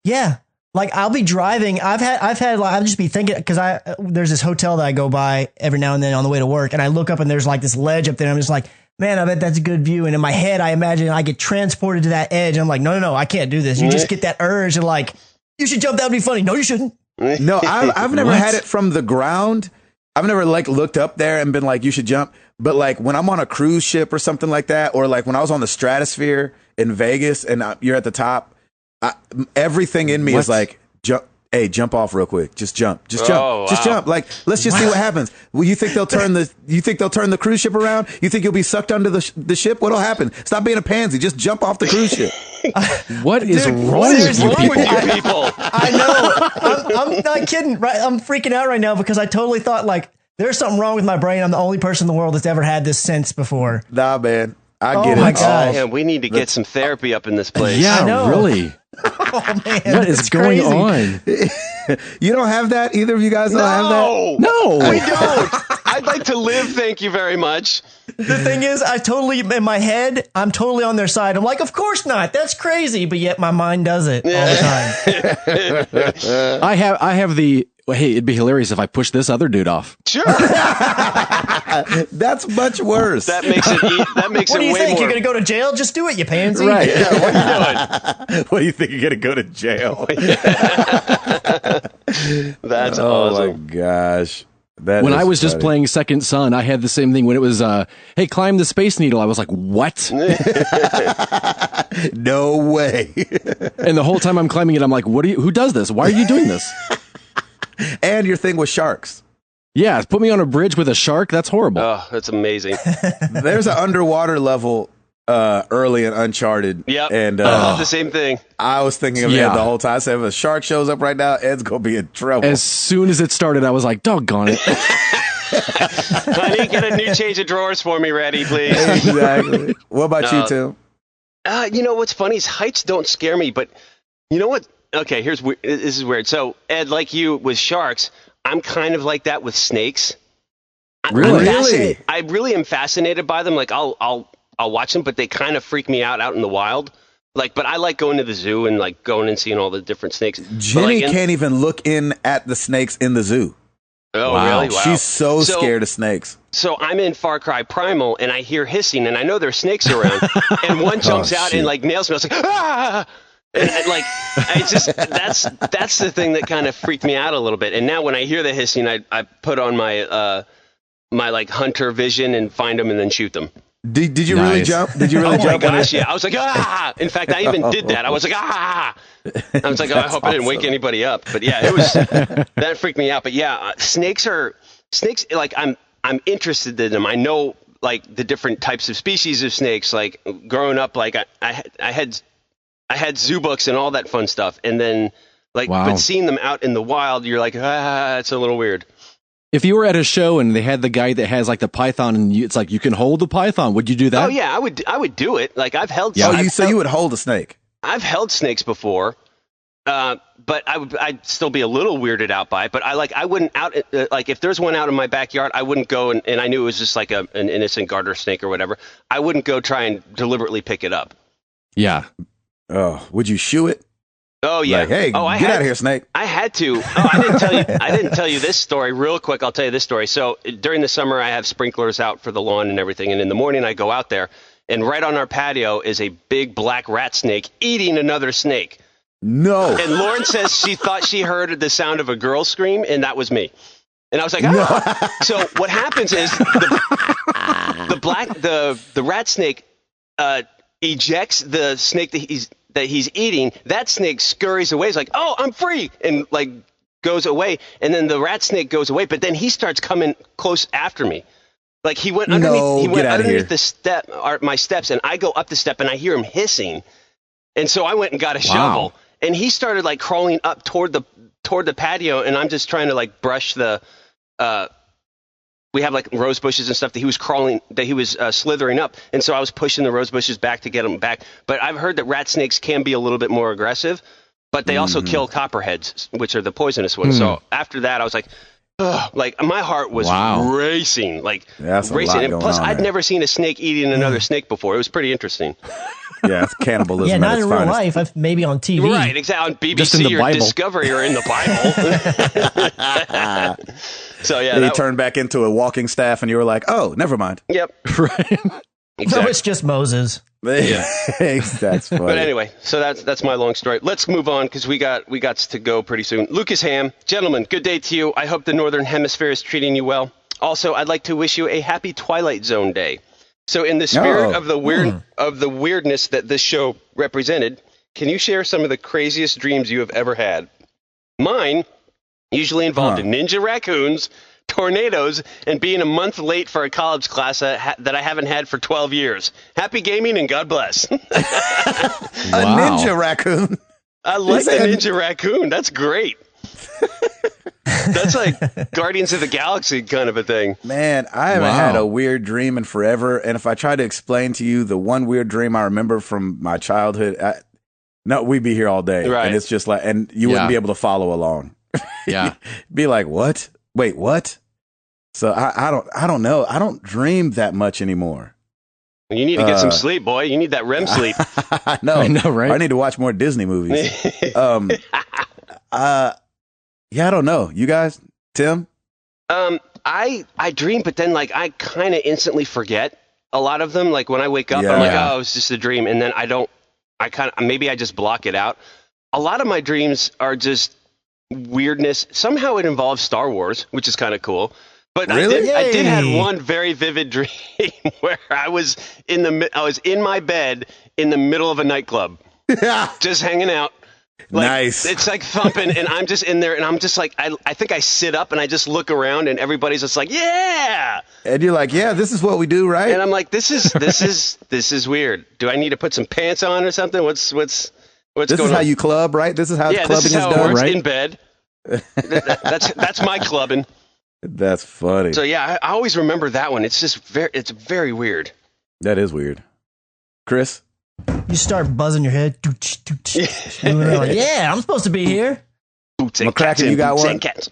Yeah. Like I'll be driving. I'll just be thinking, because there's this hotel that I go by every now and then on the way to work, and I look up and there's like this ledge up there. And I'm just like, man, I bet that's a good view. And in my head, I imagine I get transported to that edge. I'm like, no, I can't do this. You just get that urge and like, you should jump. That would be funny. No, you shouldn't. No, I've never had it from the ground. I've never like looked up there and been like, you should jump. But like when I'm on a cruise ship or something like that, or like when I was on the Stratosphere in Vegas and you're at the top, everything in me is like, jump. Hey, jump off real quick. Just jump. Just jump. Oh, Just wow. jump. Like, let's just see what happens. Well, you think they'll turn the cruise ship around? You think you'll be sucked under the ship? What'll happen? Stop being a pansy. Just jump off the cruise ship. What is Dude, wrong what with is you What's wrong people? with you people? I know. I'm not kidding. Right? I'm freaking out right now because I totally thought like there's something wrong with my brain. I'm the only person in the world that's ever had this sense before. Nah, man. I Oh get my it. God. Man, we need to get some therapy up in this place. Yeah, I know. really. Oh man, What is it's going crazy. on? You don't have that? Either of you guys don't have that? No, No. we don't. I'd like to live, thank you very much. The thing is, I totally in my head, I'm totally on their side. I'm like, of course not. That's crazy. But yet my mind does it all the time. I have the, well, hey, it'd be hilarious if I pushed this other dude off. Sure. That's much worse. That makes it. That makes What it do you way think? more. You're going to go to jail? Just do it, you pansy. Right. Yeah, what are you doing? What do you think? You're going to go to jail? That's Oh awesome. my gosh. That When is I was just funny. playing Second Son, I had the same thing when it was, hey, climb the Space Needle. I was like, what? No way. And the whole time I'm climbing it, I'm like, who does this? Why are you doing this? And your thing with sharks. Yeah, put me on a bridge with a shark. That's horrible. Oh, that's amazing. There's an underwater level early in Uncharted. Yep. And I thought the same thing. I was thinking of Ed the whole time. I said, if a shark shows up right now, Ed's going to be in trouble. As soon as it started, I was like, doggone it. Honey, get a new change of drawers for me ready, please. Exactly. What about you, Tim? You know what's funny is heights don't scare me, but you know what? Okay, this is weird. So Ed, like you with sharks, I'm kind of like that with snakes. Really? I really am fascinated by them. Like I'll watch them, but they kind of freak me out in the wild. Like, but I like going to the zoo and like going and seeing all the different snakes. Jenny can't even look in at the snakes in the zoo. Oh, Wow. really? Wow. She's so scared of snakes. So I'm in Far Cry Primal, and I hear hissing, and I know there's snakes around, and one jumps out and like nails me. I was like, ah! And like, I just that's the thing that kind of freaked me out a little bit. And now when I hear the hissing, I put on my my like hunter vision and find them and then shoot them. Did you really jump? Did you really Oh my jump? gosh, yeah. I was like, ah! In fact, I even did that. I was like, ah! I was like, oh, I hope I didn't wake anybody up. But yeah, it was that freaked me out. But yeah, snakes. Like I'm interested in them. I know like the different types of species of snakes. Like growing up, like I had zoo books and all that fun stuff. And then like, but seeing them out in the wild, you're like, it's a little weird. If you were at a show and they had the guy that has like the python and it's like you can hold the python, would you do that? Oh yeah, I would do it. Like I've held. Yeah. You would hold a snake. I've held snakes before, but I'd still be a little weirded out by it. But I wouldn't like if there's one out in my backyard, I wouldn't go and I knew it was just like an innocent garter snake or whatever. I wouldn't go try and deliberately pick it up. Yeah. Oh, would you shoo it? Oh yeah. Like, hey, get out of here, snake. I had to. Oh, I didn't tell you this story real quick. I'll tell you this story. So during the summer, I have sprinklers out for the lawn and everything. And in the morning, I go out there, and right on our patio is a big black rat snake eating another snake. No. And Lauren says she thought she heard the sound of a girl scream, and that was me. And I was like, ah. So what happens is the rat snake ejects the snake that he's eating. That snake scurries away. He's like, oh, I'm free, and like goes away. And then the rat snake goes away, but then he starts coming close after me. Like he went underneath my steps, and I go up the step, and I hear him hissing. And so I went and got a shovel, and he started like crawling up toward the patio, and I'm just trying to like brush the. We have like rose bushes and stuff that he was slithering up. And so I was pushing the rose bushes back to get him back. But I've heard that rat snakes can be a little bit more aggressive, but they also kill copperheads, which are the poisonous ones. So after that, I was like, ugh, like my heart was racing, like racing. And plus, I'd never seen a snake eating another snake before. It was pretty interesting. Yeah, it's cannibalism. Yeah, not at its in real finest. life. Maybe on TV. Right, exactly. On BBC or Discovery or in the Bible. So yeah, he turned back into a walking staff, and you were like, "Oh, never mind." Yep. Right. Exactly. So it's just Moses. Yeah, that's funny. But anyway, so that's my long story. Let's move on because we got to go pretty soon. Lucas Ham, gentlemen, good day to you. I hope the Northern Hemisphere is treating you well. Also, I'd like to wish you a happy Twilight Zone day. So, in the spirit of the weirdness that this show represented, can you share some of the craziest dreams you have ever had? Mine usually involved ninja raccoons, tornadoes, and being a month late for a college class that I haven't had for 12 years. Happy gaming and God bless. A ninja raccoon. I like the ninja raccoon. That's great. That's like Guardians of the Galaxy kind of a thing. Man, I haven't had a weird dream in forever. And if I try to explain to you the one weird dream I remember from my childhood, we'd be here all day. Right. And it's just like, and you wouldn't be able to follow along. Yeah. Be like, what? Wait, what? So I don't know. I don't dream that much anymor. You need to get some sleep, boy. You need that REM sleep. I know, right? I need to watch more Disney movies. Yeah, I don't know. You guys, Tim? I dream, but then like I kind of instantly forget a lot of them. Like when I wake up, I'm like, oh, it's just a dream, and then maybe I just block it out. A lot of my dreams are just weirdness. Somehow it involves Star Wars, which is kind of cool. But Really? I did have one very vivid dream where I was in my bed in the middle of a nightclub, just hanging out. Like, nice. It's like thumping, and I'm just in there, and I'm just like, I think I sit up and I just look around, and everybody's just like, yeah. And you're like, yeah, this is what we do, right? And I'm like, this is weird. Do I need to put some pants on or something? What's this going is on? how you club, right? This is how clubbing this is how is it done, works, right? in bed. That's my clubbing. That's funny. So yeah, I always remember that one. It's just it's very weird. That is weird. Chris? You start buzzing your head. Moving around like, yeah, I'm supposed to be here. Boots and McCracken, cats and you got boots one? and cats.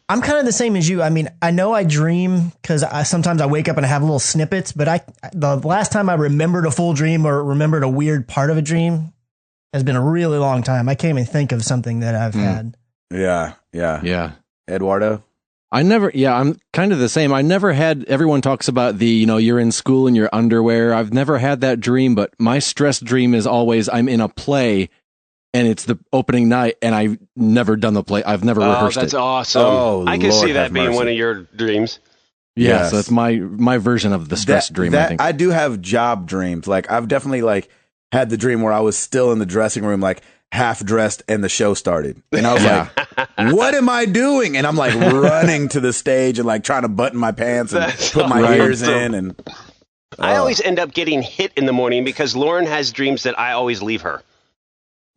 I'm kind of the same as you. I mean, I know I dream because sometimes I wake up and I have little snippets, but the last time I remembered a full dream or remembered a weird part of a dream has been a really long time. I can't even think of something that I've had. Yeah. Eduardo? I'm kind of the same. I never had, everyone talks about you're in school in your underwear. I've never had that dream, but my stress dream is always I'm in a play and it's the opening night and I've never done the play. I've never rehearsed it. That's awesome. Oh, I can Lord see that have being mercy. one of your dreams. Yeah, Yes. so that's my version of the stress dream, I think. I do have job dreams. Like I've definitely like had the dream where I was still in the dressing room, like half dressed, and the show started. And I was like, what am I doing? And I'm like running to the stage and like trying to button my pants and put my ears in. And I always end up getting hit in the morning because Lauren has dreams that I always leave her.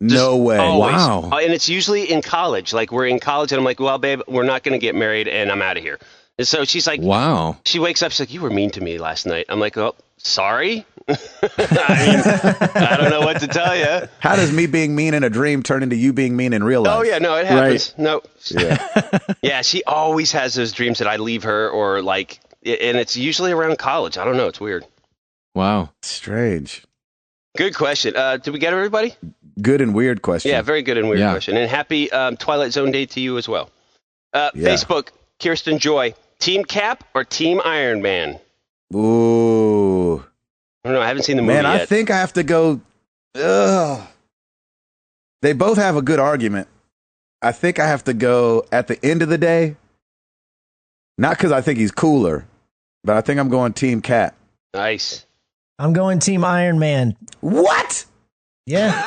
no way. Always. Wow. And it's usually in college. Like we're in college and I'm like, well, babe, we're not going to get married and I'm out of here. And so she's like, Wow. she wakes up, she's like, you were mean to me last night. I'm like, oh, sorry. I don't know what to tell you. How does me being mean in a dream turn into you being mean in real life? Oh, yeah, no, it happens. Right. No. Yeah. Yeah, she always has those dreams that I leave her or like, and it's usually around college. I don't know. It's weird. Wow. Strange. Good question. Did we get everybody? Good and weird question. Yeah, very good and weird Yeah. question. And happy Twilight Zone Day to you as well. Facebook, Kirsten Joy, Team Cap or Team Iron Man? Ooh. I don't know. I haven't seen the movie Man, yet. I think I have to go. They both have a good argument. I think I have to go at the end of the day. Not because I think he's cooler, but I think I'm going Team Cat. Nice. I'm going Team Iron Man. What? Yeah.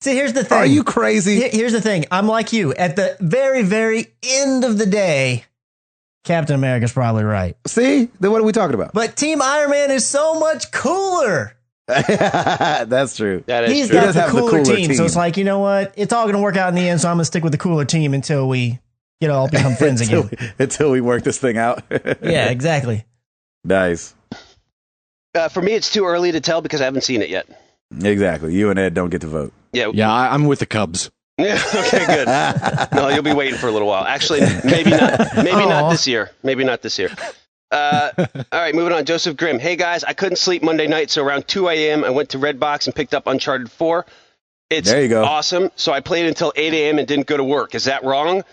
See, here's the thing. Are you crazy? Here's the thing. I'm like you. At the very, very end of the day, Captain America's probably right. See? Then what are we talking about? But Team Iron Man is so much cooler. That's true. That is He's true. got does the have the cooler cooler team. team. So it's like, you know what? It's all going to work out in the end. So I'm going to stick with the cooler team until we, all become friends again. Until we work this thing out. Yeah, exactly. Nice. For me, it's too early to tell because I haven't seen it yet. Exactly. You and Ed don't get to vote. Yeah. Yeah, I'm with the Cubs. Yeah, okay, good. No, you'll be waiting for a little while. Actually, maybe not. Maybe not this year. Maybe not this year. All right, moving on. Joseph Grimm. Hey guys, I couldn't sleep Monday night, so around 2 a.m. I went to Redbox and picked up Uncharted 4. It's There you go. awesome. So I played until 8 a.m. and didn't go to work. Is that wrong?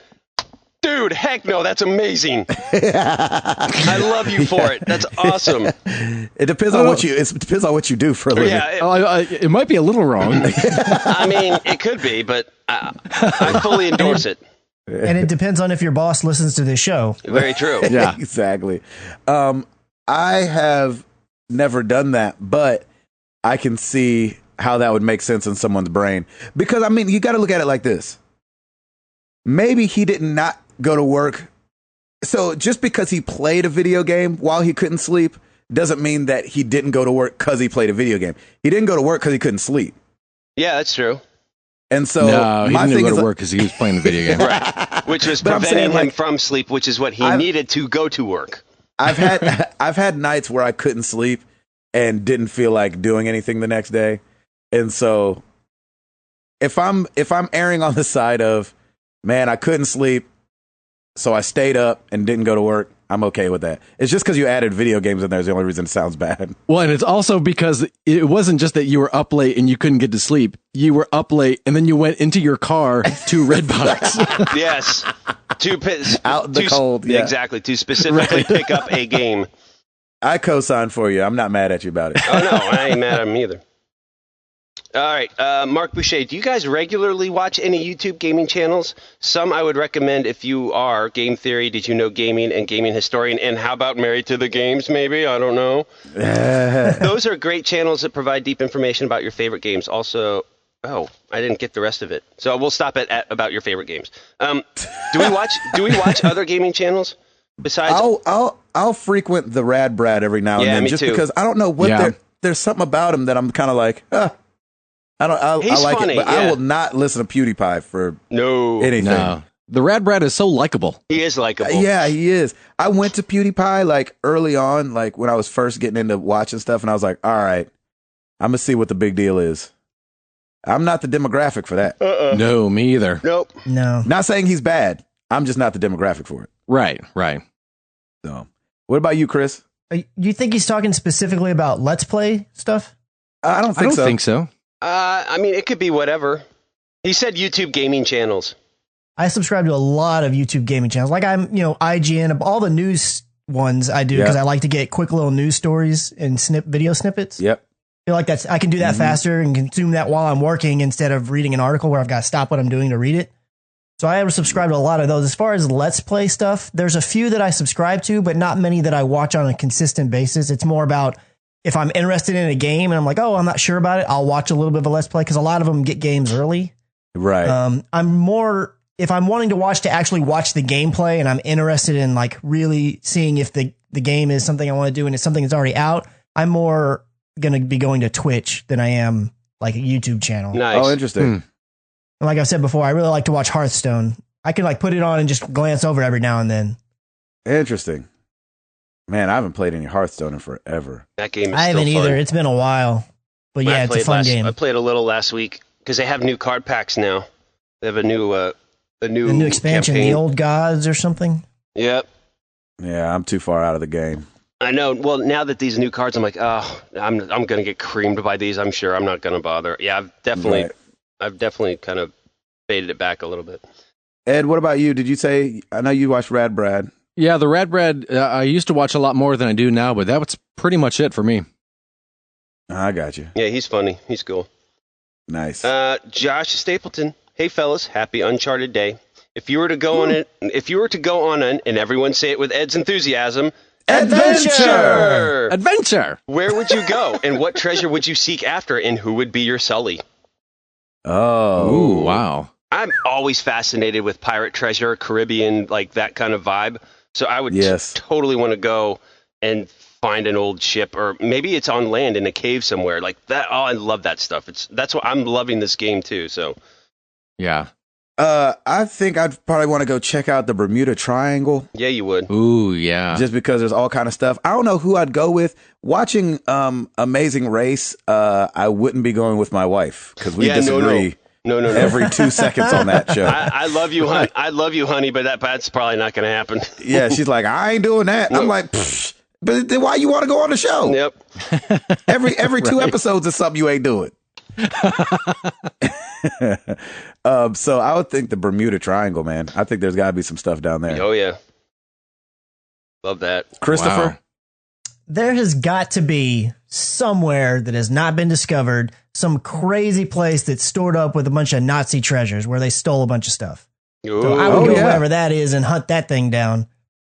Dude, heck no, that's amazing. I love you for it. That's awesome. It depends on what you do for a living. Yeah, It might be a little wrong. I mean, it could be, but I fully endorse it. And it depends on if your boss listens to this show. Very true. Yeah. Exactly. I have never done that, but I can see how that would make sense in someone's brain. Because, I mean, you got to look at it like this. Maybe he did not go to work. So just because he played a video game while he couldn't sleep doesn't mean that he didn't go to work because he played a video game. He didn't go to work because he couldn't sleep. Yeah, that's true. And so No, he my didn't thing go is to work because he was playing the video game. Right. Which was But I'm preventing saying, him like, from sleep, which is what he needed to go to work. I've had nights where I couldn't sleep and didn't feel like doing anything the next day. And so if I'm erring on the side of, man, I couldn't sleep, so I stayed up and didn't go to work, I'm okay with that. It's just because you added video games in there is the only reason it sounds bad. Well, and it's also because it wasn't just that you were up late and you couldn't get to sleep. You were up late and then you went into your car to Redbox. Yes. Out in the cold. Yeah. Exactly. To specifically pick up a game. I co-sign for you. I'm not mad at you about it. Oh, no. I ain't mad at him either. All right. Mark Boucher, do you guys regularly watch any YouTube gaming channels? Some I would recommend if you are Game Theory, Did You Know Gaming, and Gaming Historian. And how about Married to the Games, maybe? I don't know. Those are great channels that provide deep information about your favorite games. Also, I didn't get the rest of it. So we'll stop at about your favorite games. Do we watch other gaming channels besides? I'll frequent the Rad Brad every now and then, just too. Because I don't know what there's something about him that I'm kind of like, I like funny, it, but I will not listen to PewDiePie for anything. No. The Rad Brad is so likable. He is likable. Yeah, he is. I went to PewDiePie like early on, like when I was first getting into watching stuff, and I was like, all right, I'm gonna see what the big deal is. I'm not the demographic for that. No, me either. Nope. No. Not saying he's bad. I'm just not the demographic for it. Right. So, what about you, Chris? You think he's talking specifically about Let's Play stuff? I don't think so. I mean, it could be whatever. He said YouTube gaming channels. I subscribe to a lot of YouTube gaming channels. Like I'm, IGN, all the news ones I do because I like to get quick little news stories and video snippets. Yep. I feel like I can do that faster and consume that while I'm working instead of reading an article where I've got to stop what I'm doing to read it. So I ever subscribe to a lot of those. As far as Let's Play stuff, there's a few that I subscribe to, but not many that I watch on a consistent basis. It's more about if I'm interested in a game and I'm like, I'm not sure about it, I'll watch a little bit of a Let's Play because a lot of them get games early. Right. I'm more, if I'm wanting to actually watch the gameplay and I'm interested in like really seeing if the game is something I want to do and it's something that's already out, I'm more going to be going to Twitch than I am like a YouTube channel. Nice. Oh, interesting. And like I've said before, I really like to watch Hearthstone. I can like put it on and just glance over every now and then. Interesting. Man, I haven't played any Hearthstone in forever. That game is I haven't either. It's been a while. But yeah, it's a fun game. I played a little last week because they have new card packs now. They have a new expansion, campaign. The Old Gods or something. Yep. Yeah, I'm too far out of the game. I know. Well, now that these new cards, I'm like, I'm going to get creamed by these. I'm sure I'm not going to bother. Yeah, I've definitely kind of faded it back a little bit. Ed, what about you? Did you say, I know you watched Rad Brad. Yeah, the Rad Brad, I used to watch a lot more than I do now, but that was pretty much it for me. I got you. Yeah, he's funny. He's cool. Nice. Josh Stapleton. Hey, fellas. Happy Uncharted Day. If you were to go on an, and everyone say it with Ed's enthusiasm, Adventure! Where would you go, and what treasure would you seek after, and who would be your Sully? Oh. Ooh, wow. I'm always fascinated with pirate treasure, Caribbean, like that kind of vibe. So I would totally want to go and find an old ship, or maybe it's on land in a cave somewhere like that. Oh, I love that stuff. That's what I'm loving this game too. So, yeah. I think I'd probably want to go check out the Bermuda Triangle. Yeah, you would. Ooh, yeah. Just because there's all kind of stuff. I don't know who I'd go with. Watching Amazing Race, I wouldn't be going with my wife because we disagree. No. Every 2 seconds on that show. I love you, honey. I love you, honey, but that's probably not going to happen. Yeah, she's like, I ain't doing that. I'm like, but then why you want to go on the show? Yep. Every 2 episodes is something you ain't doing. So I would think the Bermuda Triangle, man. I think there's got to be some stuff down there. Oh yeah, love that, Christopher. Wow. There has got to be somewhere that has not been discovered, some crazy place that's stored up with a bunch of Nazi treasures where they stole a bunch of stuff. So I would go wherever that is and hunt that thing down.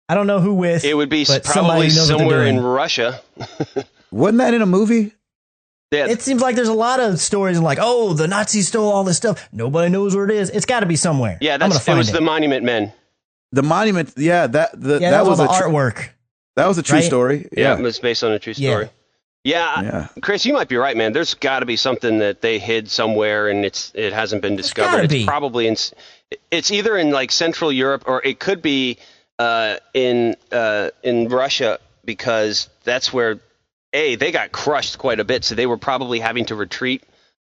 I don't know who with. It would be but probably somewhere in Russia. Wasn't that in a movie? Yeah. It seems like there's a lot of stories like, the Nazis stole all this stuff. Nobody knows where it is. It's got to be somewhere. Yeah, it was the Monument Men. The Monument, that was the artwork. That was a true story. Yeah, it was based on a true story. Yeah. Chris, you might be right, man. There's got to be something that they hid somewhere and it hasn't been discovered. It's probably it's either in like Central Europe or it could be in Russia because that's where they got crushed quite a bit, so they were probably having to retreat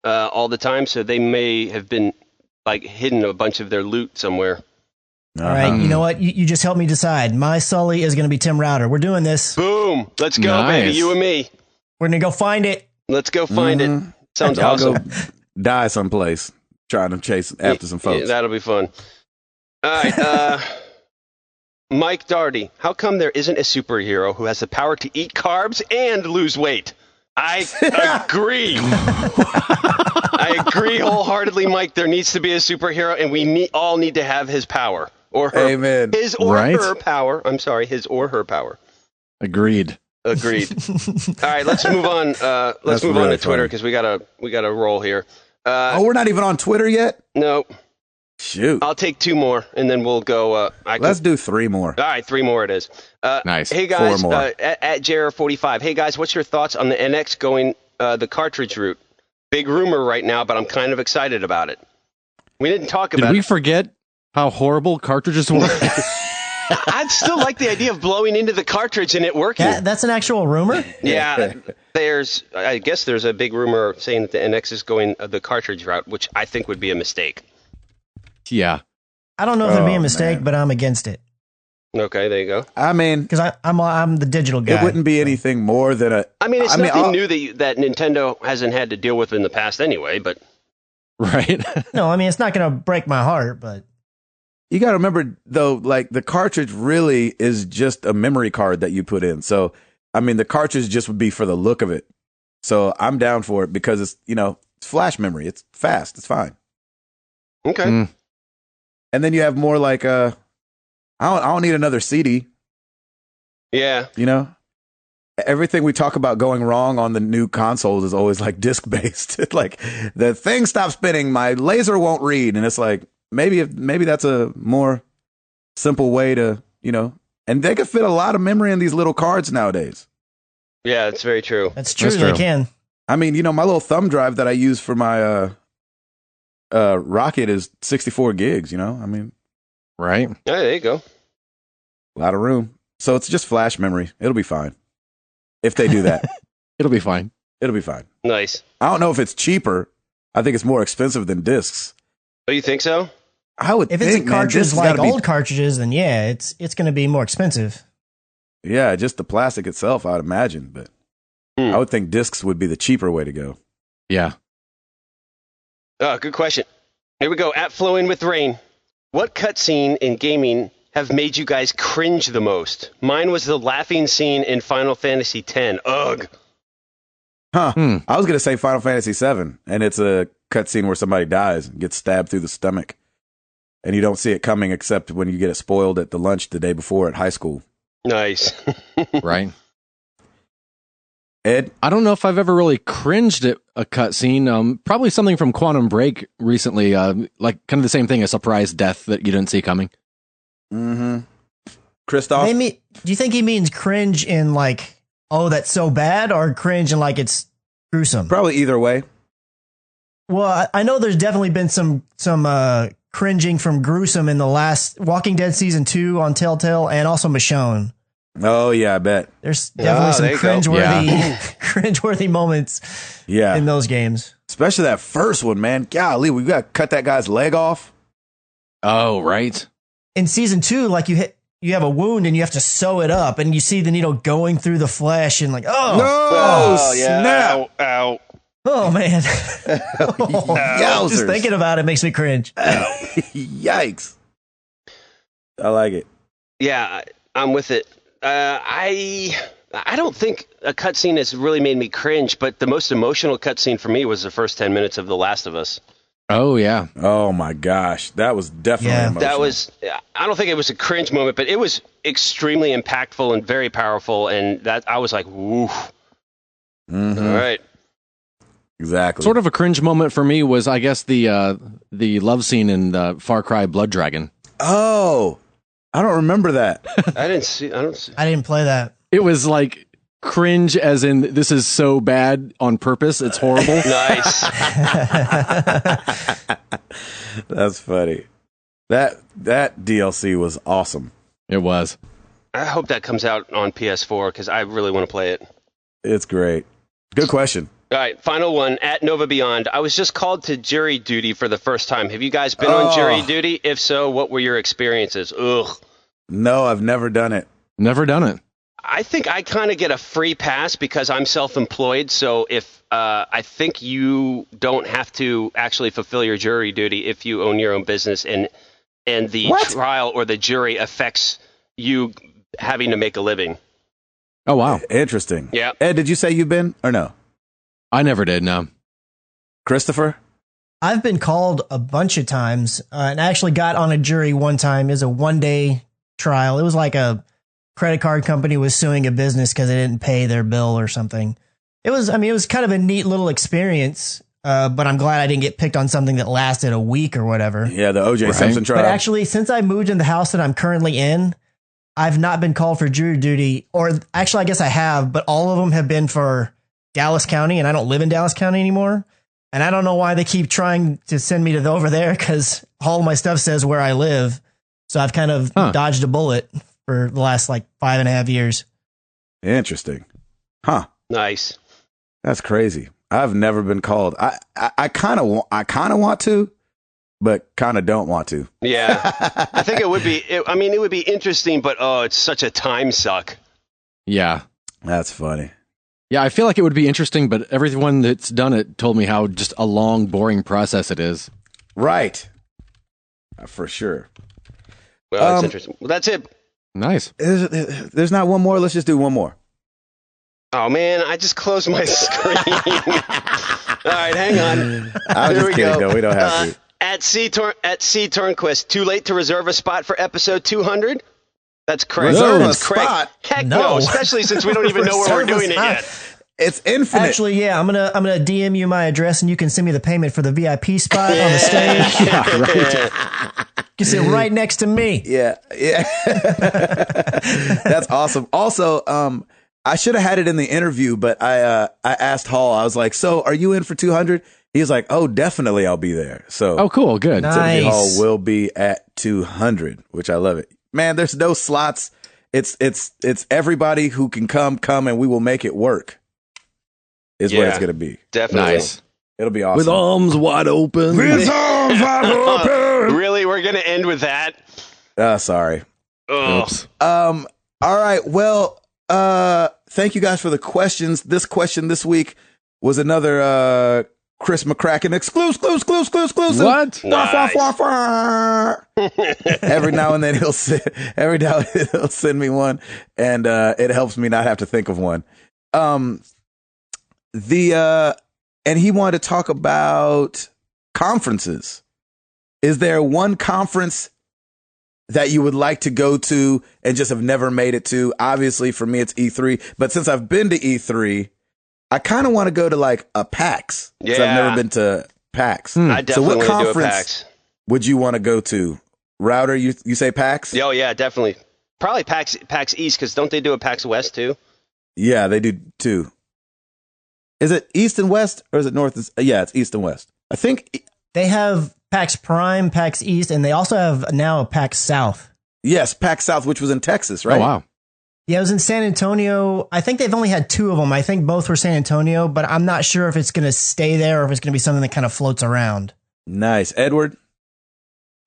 all the time. So they may have been like hidden a bunch of their loot somewhere. All right, you know what? You just helped me decide. My Sully is going to be Tim Router. We're doing this. Boom! Let's go, baby. You and me. We're going to go find it. Let's go find it. Sounds awesome. I'll go die someplace trying to chase after some folks. Yeah, that'll be fun. All right. Mike Darty, how come there isn't a superhero who has the power to eat carbs and lose weight? I agree. I agree wholeheartedly, Mike. There needs to be a superhero, and we all need to have his power. Or her. Amen. His or her power. I'm sorry, his or her power. Agreed. All right, let's move on. Let's move on to Twitter because we gotta roll here. We're not even on Twitter yet? No. Shoot. I'll take 2 more, and then we'll go. Let's do 3 more. All right, 3 more it is. Nice. Hey, guys, 4 more. at JR45. Hey, guys, what's your thoughts on the NX going the cartridge route? Big rumor right now, but I'm kind of excited about it. We didn't talk about Did we it. forget how horrible cartridges were? I'd still like the idea of blowing into the cartridge and it working. That's an actual rumor? Yeah, I guess there's a big rumor saying that the NX is going the cartridge route, which I think would be a mistake. Yeah. I don't know if it'd be a mistake, but I'm against it. Okay, there you go. I mean, Because I'm the digital guy. it wouldn't be anything more than a... I mean, it's nothing new that Nintendo hasn't had to deal with in the past anyway, but... Right. No, I mean, it's not going to break my heart, but... You got to remember, though, like, the cartridge really is just a memory card that you put in. So, I mean, the cartridge just would be for the look of it. So I'm down for it because it's, it's flash memory. It's fast. It's fine. Okay. And then you have more like, I don't need another CD. Yeah. Everything we talk about going wrong on the new consoles is always like disc based. Like the thing stops spinning, my laser won't read, and it's like maybe that's a more simple way to and they could fit a lot of memory in these little cards nowadays. Yeah, that's very true. That's true. That's They true. can. I mean, my little thumb drive that I use for my Rocket is 64 gigs. I mean, Right. Yeah, there you go. a lot of room. So it's just flash memory. It'll be fine if they do that. It'll be fine. It'll be fine. Nice. I don't know if it's cheaper. I think it's more expensive than discs. Oh, you think so? I would If think, it's a cartridge discs like gotta be- old cartridges, then yeah, it's going to be more expensive. Yeah, just the plastic itself, I'd imagine. But I would think discs would be the cheaper way to go. Yeah. Oh, good question. Here we go. At Flowing with Rain. What cutscene in gaming have made you guys cringe the most? Mine was the laughing scene in Final Fantasy X. Ugh. Huh. I was going to say Final Fantasy VII, and it's a cutscene where somebody dies and gets stabbed through the stomach. And you don't see it coming except when you get it spoiled at the lunch the day before at high school. Nice. Right. Ed? I don't know if I've ever really cringed at a cutscene. Probably something from Quantum Break recently, like kind of the same thing, a surprise death that you didn't see coming. Mm-hmm. Christoph? Do you think he means cringe in like, oh, that's so bad, or cringe in like it's gruesome? Probably either way. Well, I know there's definitely been some cringing from gruesome in the last Walking Dead season 2 on Telltale, and also Michonne. Oh, yeah, I bet. There's definitely some cringeworthy moments in those games. Especially that first one, man. Golly, we got to cut that guy's leg off. Oh, right. In season 2, like you have a wound and you have to sew it up, and you see the needle going through the flesh, and like, Oh, yeah. snap. Ow. oh man, Yowzers. just thinking about it makes me cringe. Yikes. I like it. Yeah, I'm with it. I don't think a cutscene has really made me cringe, but the most emotional cutscene for me was the first 10 minutes of The Last of Us. Oh, yeah. Oh, my gosh. That was definitely emotional. That was, I don't think it was a cringe moment, but it was extremely impactful and very powerful, and that I was like, woof. Mm-hmm. All right. Exactly. Sort of a cringe moment for me was, I guess, the love scene in Far Cry Blood Dragon. Oh, I don't remember that. I didn't see. I didn't play that. It was like cringe as in this is so bad on purpose. It's horrible. Nice. That's funny. That DLC was awesome. It was. I hope that comes out on PS4 because I really want to play it. It's great. Good question. All right, final one. At Nova Beyond, I was just called to jury duty for the first time. Have you guys been on jury duty? If so, what were your experiences? Ugh. No, I've never done it. Never done it. I think I kind of get a free pass because I'm self-employed. So if I think you don't have to actually fulfill your jury duty if you own your own business and the trial or the jury affects you having to make a living. Oh, wow. Interesting. Yeah. Ed, did you say you've been or no? I never did, no. Christopher? I've been called a bunch of times, and I actually got on a jury one time. It was a one-day trial. It was like a credit card company was suing a business because they didn't pay their bill or something. It was kind of a neat little experience, but I'm glad I didn't get picked on something that lasted a week or whatever. Yeah, the O.J. Simpson trial. But actually, since I moved in the house that I'm currently in, I've not been called for jury duty, or actually, I guess I have, but all of them have been for Dallas County, and I don't live in Dallas County anymore. And I don't know why they keep trying to send me to over there, because all of my stuff says where I live. So I've kind of dodged a bullet for the last 5.5 years. Interesting. Huh. Nice. That's crazy. I've never been called. I kind of want to, but kind of don't want to. Yeah. I think it would be, it would be interesting, but it's such a time suck. Yeah. That's funny. Yeah, I feel like it would be interesting, but everyone that's done it told me how just a long, boring process it is. Right. For sure. Well, that's interesting. Well, that's it. Nice. There's not one more. Let's just do one more. Oh, man, I just closed my screen. All right, hang on. I'm just kidding. No, we don't have to. At C Turnquist, too late to reserve a spot for episode 200? That's correct. Reserve That's a correct. spot? Heck no, especially since we don't even know where we're doing it yet. It's infinite. Actually, yeah, I'm gonna DM you my address, and you can send me the payment for the VIP spot on the stage. Yeah, right. You can sit right next to me. Yeah. That's awesome. Also, I should have had it in the interview, but I asked Hall. I was like, "So, are you in for 200?" He was like, "Oh, definitely, I'll be there." So, oh, cool, good. Nice. Timothy Hall will be at 200, which I love it. Man, there's no slots. It's everybody who can come, and we will make it work. Is what it's gonna be. Definitely. Nice. It'll be awesome. With arms wide open. With arms wide open. Really, we're gonna end with that? Sorry. Ugh. Oops. All right. Well, thank you guys for the questions. This question this week was another Chris McCracken exclusive. What? Nice. Every now and then he'll send me one, and it helps me not have to think of one. And he wanted to talk about conferences. Is there one conference that you would like to go to and just have never made it to? Obviously, for me, it's E3. But since I've been to E3, I kind of want to go to a PAX. Yeah. I've never been to PAX. I definitely So what want to do a conference PAX. would you want to go to? Router, you say PAX? Oh, yeah, definitely. Probably PAX East, because don't they do a PAX West, too? Yeah, they do too. Is it East and West, or is it North? Yeah, it's East and West. I think They have PAX Prime, PAX East, and they also have now a PAX South. yes, PAX South, which was in Texas, right? Oh, wow. Yeah, it was in San Antonio. I think they've only had two of them. I think both were San Antonio, but I'm not sure if it's going to stay there or if it's going to be something that kind of floats around. Nice, Edward.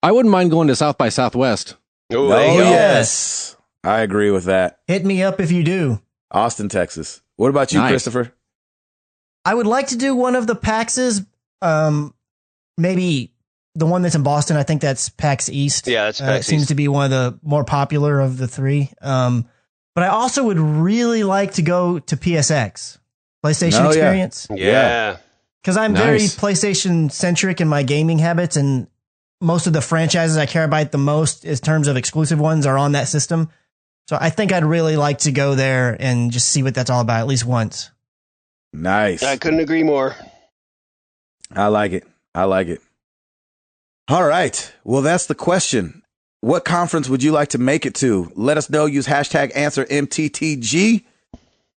I wouldn't mind going to South by Southwest. Oh, Oh there you go. yes, I agree with that. Hit me up if you do. Austin, Texas. What about you, Nice. Christopher? I would like to do one of the PAXs. Maybe the one that's in Boston. I think that's PAX East. Yeah, that's It PAX seems East. to be one of the more popular of the three. But I also would really like to go to PSX, PlayStation Oh, yeah. Experience. Yeah. Because I'm very Nice. PlayStation centric in my gaming habits, and most of the franchises I care about the most in terms of exclusive ones are on that system. So I think I'd really like to go there and just see what that's all about at least once. Nice. I couldn't agree more. I like it. All right. Well, that's the question. What conference would you like to make it to? Let us know. Use hashtag AnswerMTTG,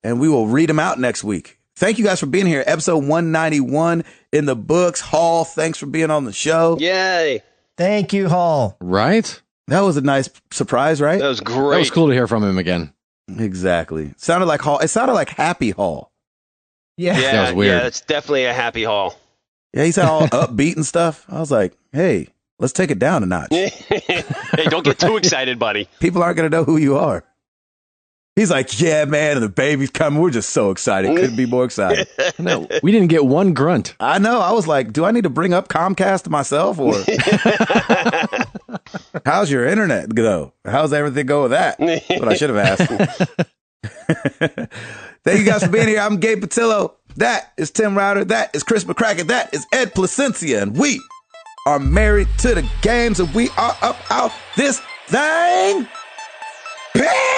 and we will read them out next week. Thank you guys for being here. Episode 191 in the books. Hall, thanks for being on the show. Yay. Thank you, Hall. Right? That was a nice surprise, right? That was great. That was cool to hear from him again. Exactly. Sounded like Hall. It sounded like Happy Hall. Yeah. Yeah, That was weird. Yeah, it's definitely a happy hall. Yeah, he sounded all upbeat and stuff. I was like, hey, let's take it down a notch. Hey, don't get too excited, buddy. People aren't going to know who you are. He's like, yeah, man, and the baby's coming. We're just so excited. Couldn't be more excited. No, we didn't get one grunt. I know. I was like, do I need to bring up Comcast to myself or? How's your internet go? How's everything go with that? That's what I should have asked. Thank you guys for being here. I'm Gabe Patillo. That is Tim Router. That is Chris McCracken. That is Ed Placencia. And we are married to the games, and we are up out this thing. Peace!